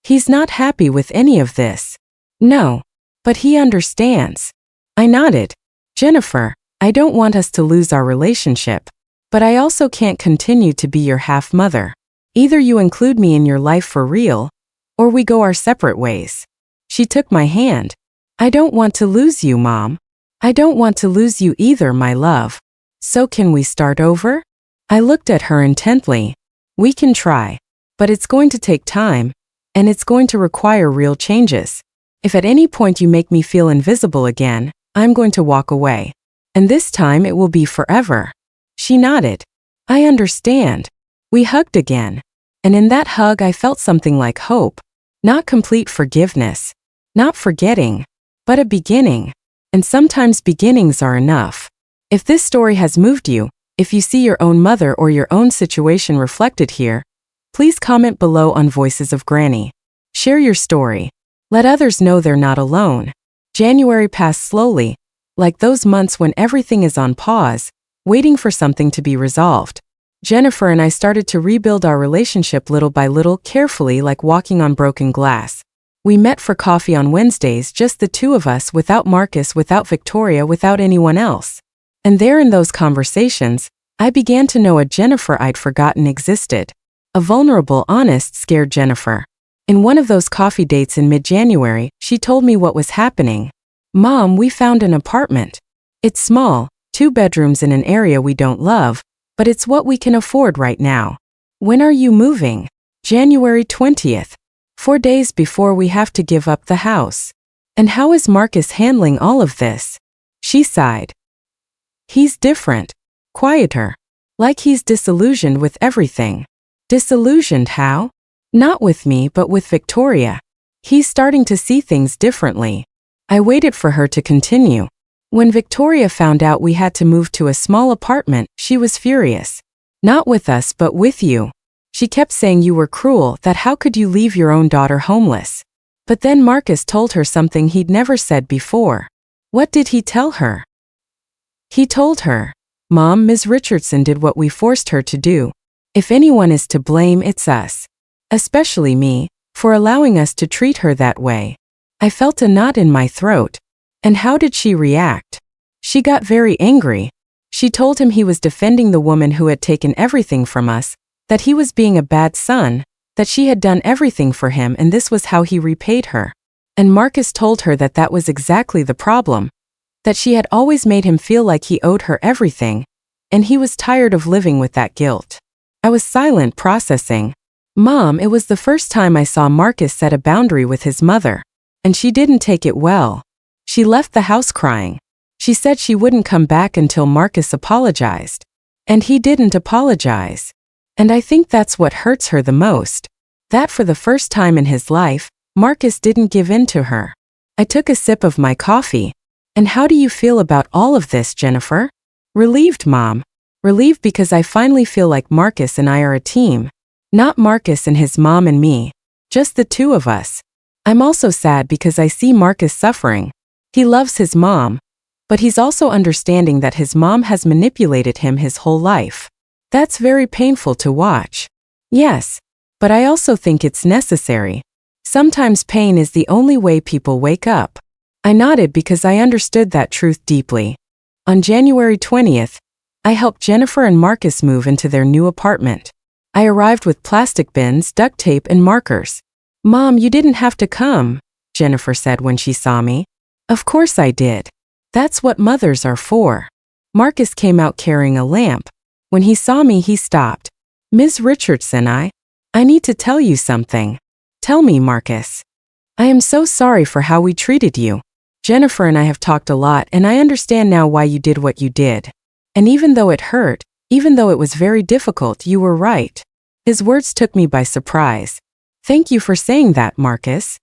He's not happy with any of this. No. But he understands. I nodded. Jennifer, I don't want us to lose our relationship. But I also can't continue to be your half-mother. Either you include me in your life for real, or we go our separate ways. She took my hand. I don't want to lose you, Mom. I don't want to lose you either, my love. So can we start over? I looked at her intently. We can try. But it's going to take time, and it's going to require real changes. If at any point you make me feel invisible again, I'm going to walk away. And this time it will be forever. She nodded. I understand. We hugged again. And in that hug I felt something like hope. Not complete forgiveness. Not forgetting. But a beginning. And sometimes beginnings are enough. If this story has moved you, if you see your own mother or your own situation reflected here, please comment below on Voices of Granny. Share your story. Let others know they're not alone. January passed slowly, like those months when everything is on pause, waiting for something to be resolved. Jennifer and I started to rebuild our relationship little by little, carefully, like walking on broken glass. We met for coffee on Wednesdays, just the two of us, without Marcus, without Victoria, without anyone else. And there in those conversations, I began to know a Jennifer I'd forgotten existed. A vulnerable, honest, scared Jennifer. In one of those coffee dates in mid-January, she told me what was happening. Mom, we found an apartment. It's small, 2 bedrooms in an area we don't love, but it's what we can afford right now. When are you moving? January 20th. 4 days before we have to give up the house. And how is Marcus handling all of this? She sighed. He's different. Quieter. Like he's disillusioned with everything. Disillusioned how? Not with me, but with Victoria. He's starting to see things differently. I waited for her to continue. When Victoria found out we had to move to a small apartment, she was furious. Not with us, but with you. She kept saying you were cruel, that how could you leave your own daughter homeless? But then Marcus told her something he'd never said before. What did he tell her? He told her, Mom, Ms. Richardson did what we forced her to do. If anyone is to blame, it's us. Especially me, for allowing us to treat her that way. I felt a knot in my throat. And how did she react? She got very angry. She told him he was defending the woman who had taken everything from us, that he was being a bad son, that she had done everything for him and this was how he repaid her. And Marcus told her that that was exactly the problem, that she had always made him feel like he owed her everything, and he was tired of living with that guilt. I was silent, processing. Mom, it was the first time I saw Marcus set a boundary with his mother, and she didn't take it well. She left the house crying. She said she wouldn't come back until Marcus apologized. And he didn't apologize. And I think that's what hurts her the most. That for the first time in his life, Marcus didn't give in to her. I took a sip of my coffee. And how do you feel about all of this, Jennifer? Relieved, Mom. Relieved because I finally feel like Marcus and I are a team. Not Marcus and his mom and me. Just the two of us. I'm also sad because I see Marcus suffering. He loves his mom. But he's also understanding that his mom has manipulated him his whole life. That's very painful to watch. Yes. But I also think it's necessary. Sometimes pain is the only way people wake up. I nodded because I understood that truth deeply. On January 20th, I helped Jennifer and Marcus move into their new apartment. I arrived with plastic bins, duct tape, and markers. Mom, you didn't have to come, Jennifer said when she saw me. Of course I did. That's what mothers are for. Marcus came out carrying a lamp. When he saw me, he stopped. Ms. Richardson, I need to tell you something. Tell me, Marcus. I am so sorry for how we treated you. Jennifer and I have talked a lot, and I understand now why you did what you did. And even though it hurt, even though it was very difficult, you were right. His words took me by surprise. Thank you for saying that, Marcus.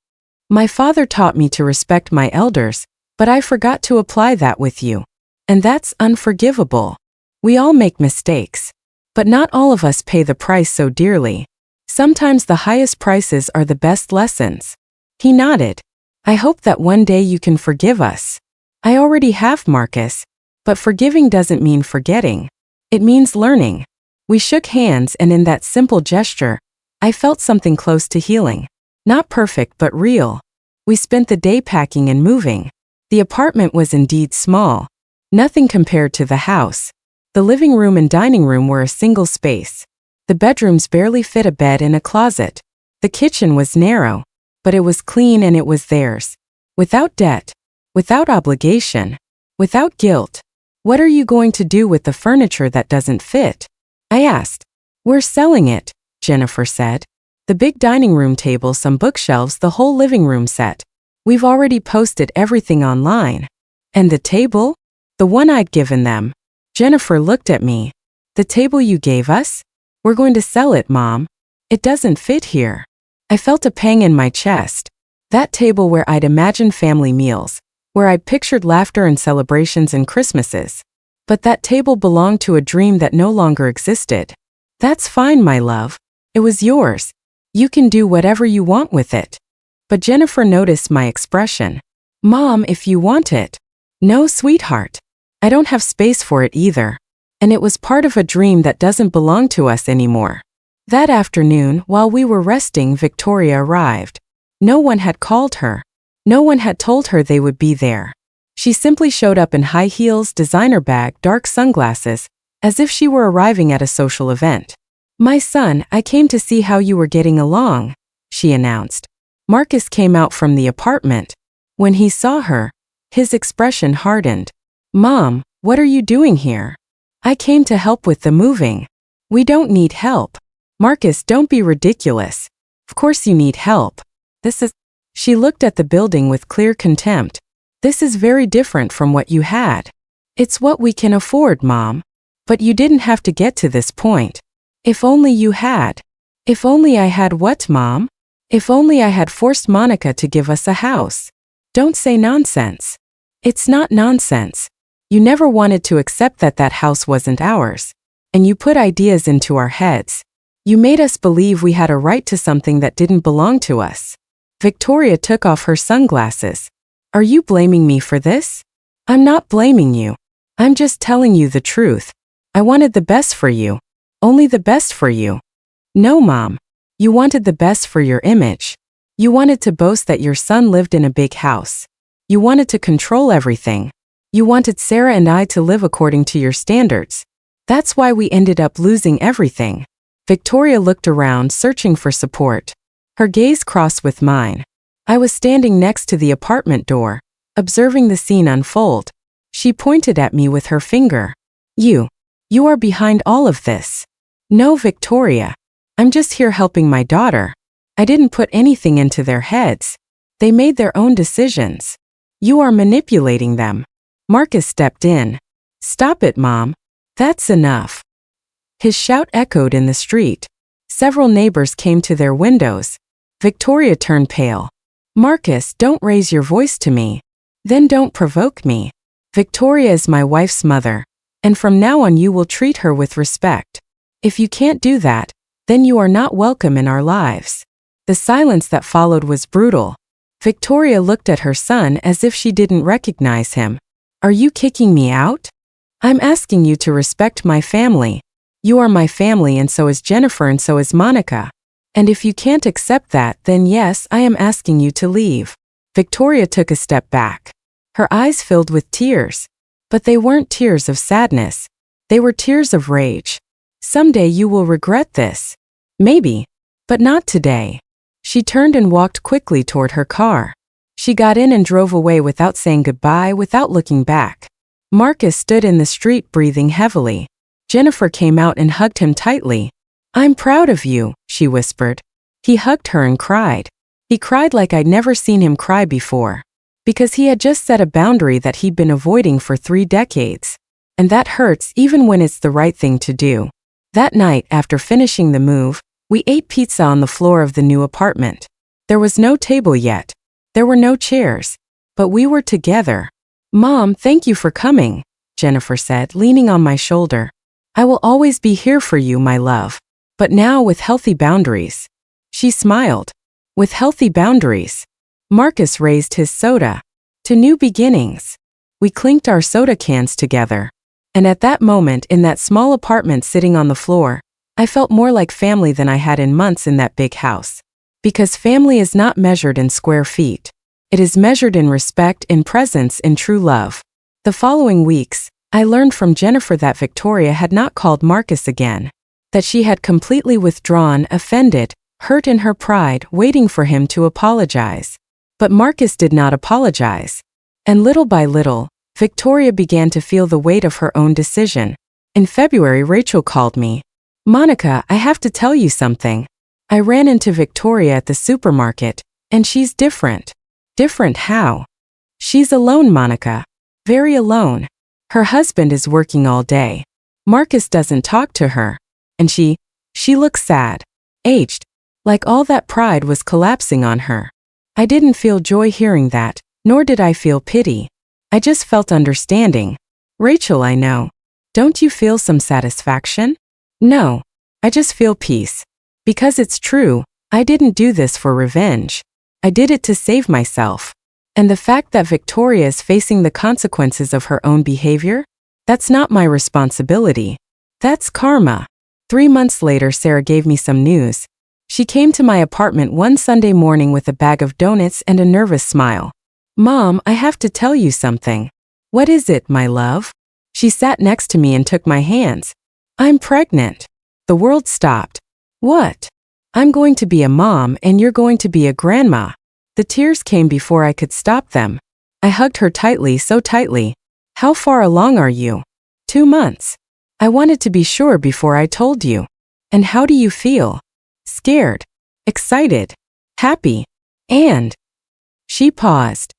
My father taught me to respect my elders, but I forgot to apply that with you. And that's unforgivable. We all make mistakes. But not all of us pay the price so dearly. Sometimes the highest prices are the best lessons. He nodded. I hope that one day you can forgive us. I already have, Marcus. But forgiving doesn't mean forgetting. It means learning. We shook hands, and in that simple gesture, I felt something close to healing. Not perfect, but real. We spent the day packing and moving. The apartment was indeed small. Nothing compared to the house. The living room and dining room were a single space. The bedrooms barely fit a bed and a closet. The kitchen was narrow. But it was clean and it was theirs. Without debt. Without obligation. Without guilt. What are you going to do with the furniture that doesn't fit? I asked. We're selling it, Jennifer said. The big dining room table, some bookshelves, the whole living room set. We've already posted everything online. And the table? The one I'd given them. Jennifer looked at me. The table you gave us? We're going to sell it, Mom. It doesn't fit here. I felt a pang in my chest. That table where I'd imagined family meals, where I'd pictured laughter and celebrations and Christmases. But that table belonged to a dream that no longer existed. That's fine, my love. It was yours. You can do whatever you want with it. But Jennifer noticed my expression. Mom, if you want it. No, sweetheart. I don't have space for it either. And it was part of a dream that doesn't belong to us anymore. That afternoon, while we were resting, Victoria arrived. No one had called her. No one had told her they would be there. She simply showed up in high heels, designer bag, dark sunglasses, as if she were arriving at a social event. My son, I came to see how you were getting along, she announced. Marcus came out from the apartment. When he saw her, his expression hardened. Mom, what are you doing here? I came to help with the moving. We don't need help. Marcus, don't be ridiculous. Of course you need help. She looked at the building with clear contempt. This is very different from what you had. It's what we can afford, Mom. But you didn't have to get to this point. If only you had. If only I had what, Mom? If only I had forced Monica to give us a house. Don't say nonsense. It's not nonsense. You never wanted to accept that that house wasn't ours. And you put ideas into our heads. You made us believe we had a right to something that didn't belong to us. Victoria took off her sunglasses. Are you blaming me for this? I'm not blaming you. I'm just telling you the truth. I wanted the best for you. Only the best for you. No, Mom. You wanted the best for your image. You wanted to boast that your son lived in a big house. You wanted to control everything. You wanted Sarah and I to live according to your standards. That's why we ended up losing everything. Victoria looked around, searching for support. Her gaze crossed with mine. I was standing next to the apartment door, observing the scene unfold. She pointed at me with her finger. You are behind all of this. No, Victoria. I'm just here helping my daughter. I didn't put anything into their heads. They made their own decisions. You are manipulating them. Marcus stepped in. Stop it, Mom. That's enough. His shout echoed in the street. Several neighbors came to their windows. Victoria turned pale. Marcus, don't raise your voice to me. Then don't provoke me. Victoria is my wife's mother, and from now on you will treat her with respect. If you can't do that, then you are not welcome in our lives. The silence that followed was brutal. Victoria looked at her son as if she didn't recognize him. Are you kicking me out? I'm asking you to respect my family. You are my family, and so is Jennifer, and so is Monica. And if you can't accept that, then yes, I am asking you to leave. Victoria took a step back. Her eyes filled with tears. But they weren't tears of sadness. They were tears of rage. Someday you will regret this. Maybe. But not today. She turned and walked quickly toward her car. She got in and drove away without saying goodbye, without looking back. Marcus stood in the street breathing heavily. Jennifer came out and hugged him tightly. I'm proud of you, she whispered. He hugged her and cried. He cried like I'd never seen him cry before. Because he had just set a boundary that he'd been avoiding for 3 decades. And that hurts even when it's the right thing to do. That night, after finishing the move, we ate pizza on the floor of the new apartment. There was no table yet. There were no chairs. But we were together. Mom, thank you for coming, Jennifer said, leaning on my shoulder. I will always be here for you, my love. But now with healthy boundaries. She smiled. With healthy boundaries. Marcus raised his soda. To new beginnings. We clinked our soda cans together. And at that moment, in that small apartment sitting on the floor, I felt more like family than I had in months in that big house. Because family is not measured in square feet. It is measured in respect, in presence, in true love. The following weeks, I learned from Jennifer that Victoria had not called Marcus again. That she had completely withdrawn, offended, hurt in her pride, waiting for him to apologize. But Marcus did not apologize. And little by little, Victoria began to feel the weight of her own decision. In February, Rachel called me. Monica, I have to tell you something. I ran into Victoria at the supermarket, and she's different. Different how? She's alone, Monica. Very alone. Her husband is working all day. Marcus doesn't talk to her. And she looks sad. Aged. Like all that pride was collapsing on her. I didn't feel joy hearing that, nor did I feel pity. I just felt understanding. Rachel, I know. Don't you feel some satisfaction? No. I just feel peace. Because it's true, I didn't do this for revenge. I did it to save myself. And the fact that Victoria is facing the consequences of her own behavior? That's not my responsibility. That's karma. 3 months later, Sarah gave me some news. She came to my apartment one Sunday morning with a bag of donuts and a nervous smile. Mom, I have to tell you something. What is it, my love? She sat next to me and took my hands. I'm pregnant. The world stopped. What? I'm going to be a mom and you're going to be a grandma. The tears came before I could stop them. I hugged her tightly, so tightly. How far along are you? 2 months. I wanted to be sure before I told you. And how do you feel? Scared. Excited. Happy. And. She paused.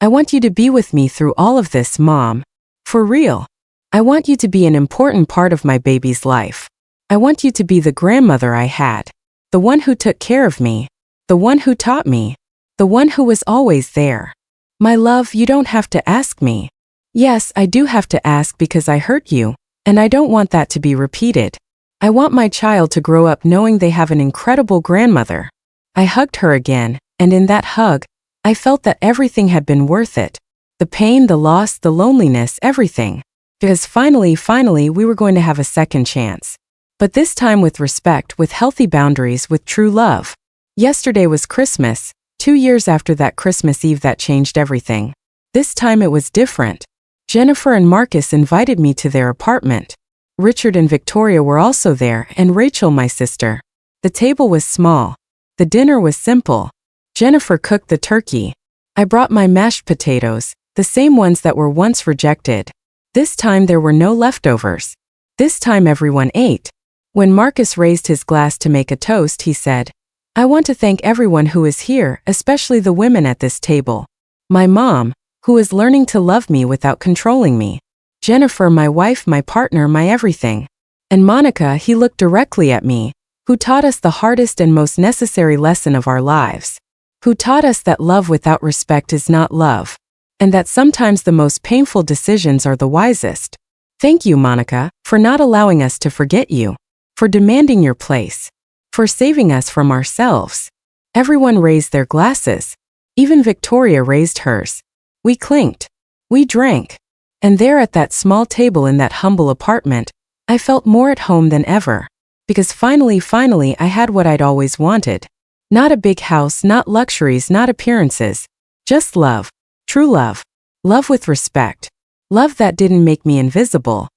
I want you to be with me through all of this, Mom. For real. I want you to be an important part of my baby's life. I want you to be the grandmother I had. The one who took care of me. The one who taught me. The one who was always there. My love, you don't have to ask me. Yes, I do have to ask because I hurt you, and I don't want that to be repeated. I want my child to grow up knowing they have an incredible grandmother. I hugged her again, and in that hug, I felt that everything had been worth it. The pain, the loss, the loneliness, everything. Because finally, we were going to have a second chance. But this time with respect, with healthy boundaries, with true love. Yesterday was Christmas, 2 years after that Christmas Eve that changed everything. This time it was different. Jennifer and Marcus invited me to their apartment. Richard and Victoria were also there, and Rachel, my sister. The table was small. The dinner was simple. Jennifer cooked the turkey. I brought my mashed potatoes, the same ones that were once rejected. This time there were no leftovers. This time everyone ate. When Marcus raised his glass to make a toast, he said, I want to thank everyone who is here, especially the women at this table. My mom, who is learning to love me without controlling me. Jennifer, my wife, my partner, my everything. And Monica, he looked directly at me, who taught us the hardest and most necessary lesson of our lives. Who taught us that love without respect is not love. And that sometimes the most painful decisions are the wisest. Thank you, Monica, for not allowing us to forget you. For demanding your place. For saving us from ourselves. Everyone raised their glasses. Even Victoria raised hers. We clinked. We drank. And there at that small table in that humble apartment, I felt more at home than ever. Because finally I had what I'd always wanted. Not a big house, not luxuries, not appearances. Just love. True love. Love with respect. Love that didn't make me invisible.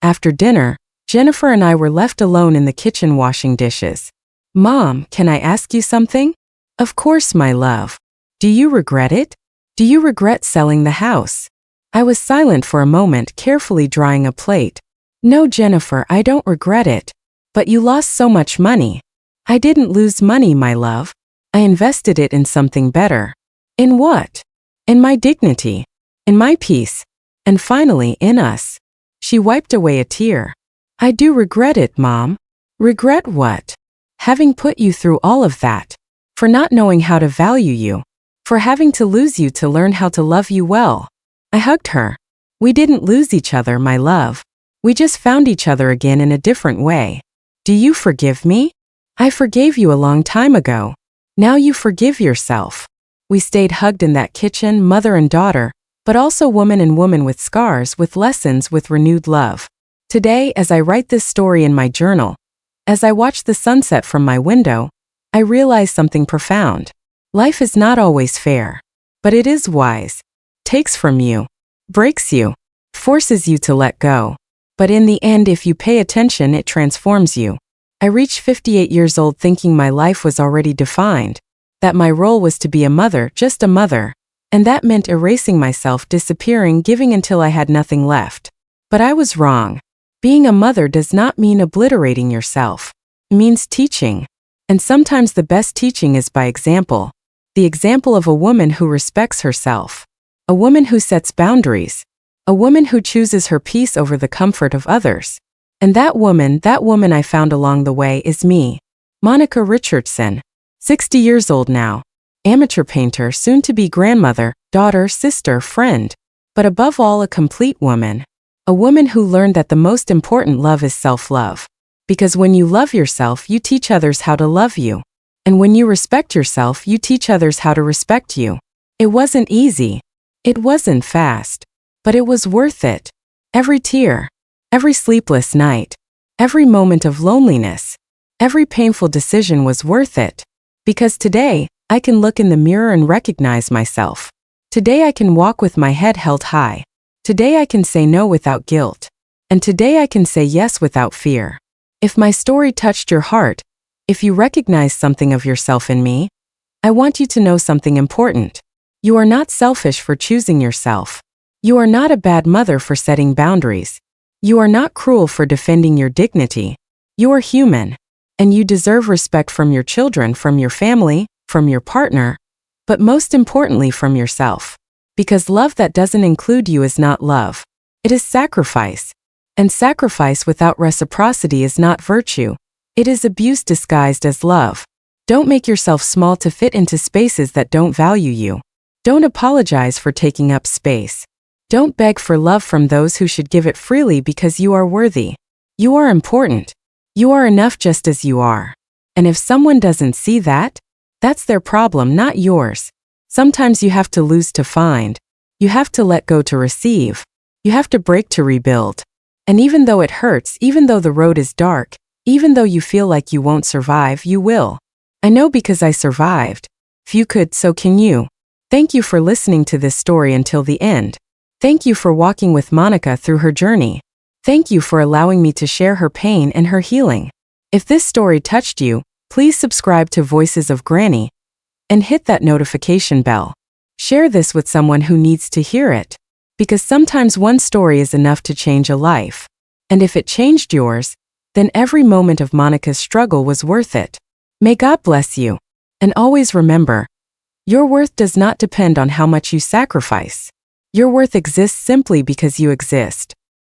After dinner, Jennifer and I were left alone in the kitchen washing dishes. Mom, can I ask you something? Of course, my love. Do you regret it? Do you regret selling the house? I was silent for a moment, carefully drying a plate. No, Jennifer, I don't regret it. But you lost so much money. I didn't lose money, my love. I invested it in something better. In what? In my dignity. In my peace. And finally, in us. She wiped away a tear. I do regret it, Mom. Regret what? Having put you through all of that. For not knowing how to value you. For having to lose you to learn how to love you well. I hugged her. We didn't lose each other, my love. We just found each other again in a different way. Do you forgive me? I forgave you a long time ago. Now you forgive yourself. We stayed hugged in that kitchen, mother and daughter, but also woman and woman with scars, with lessons, with renewed love. Today, as I write this story in my journal, as I watch the sunset from my window, I realize something profound. Life is not always fair, but it is wise. Takes from you, breaks you, forces you to let go. But in the end, if you pay attention, it transforms you. I reached 58 years old thinking my life was already defined, that my role was to be a mother, just a mother, and that meant erasing myself, disappearing, giving until I had nothing left. But I was wrong. Being a mother does not mean obliterating yourself. It means teaching. And sometimes the best teaching is by example. The example of a woman who respects herself. A woman who sets boundaries. A woman who chooses her peace over the comfort of others. And that woman I found along the way is me. Monica Richardson. 60 years old now. Amateur painter, soon to be grandmother, daughter, sister, friend. But above all, a complete woman. A woman who learned that the most important love is self-love. Because when you love yourself, you teach others how to love you. And when you respect yourself, you teach others how to respect you. It wasn't easy. It wasn't fast. But it was worth it. Every tear. Every sleepless night. Every moment of loneliness. Every painful decision was worth it. Because today, I can look in the mirror and recognize myself. Today I can walk with my head held high. Today I can say no without guilt. And today I can say yes without fear. If my story touched your heart, if you recognize something of yourself in me, I want you to know something important. You are not selfish for choosing yourself. You are not a bad mother for setting boundaries. You are not cruel for defending your dignity. You are human. And you deserve respect from your children, from your family, from your partner, but most importantly from yourself. Because love that doesn't include you is not love. It is sacrifice. And sacrifice without reciprocity is not virtue. It is abuse disguised as love. Don't make yourself small to fit into spaces that don't value you. Don't apologize for taking up space. Don't beg for love from those who should give it freely because you are worthy. You are important. You are enough just as you are. And if someone doesn't see that, that's their problem, not yours. Sometimes you have to lose to find. You have to let go to receive. You have to break to rebuild. And even though it hurts, even though the road is dark, even though you feel like you won't survive, you will. I know because I survived. If you could, so can you. Thank you for listening to this story until the end. Thank you for walking with Monica through her journey. Thank you for allowing me to share her pain and her healing. If this story touched you, please subscribe to Voices of Granny and hit that notification bell. Share this with someone who needs to hear it. Because sometimes one story is enough to change a life. And if it changed yours, then every moment of Monica's struggle was worth it. May God bless you. And always remember, your worth does not depend on how much you sacrifice. Your worth exists simply because you exist.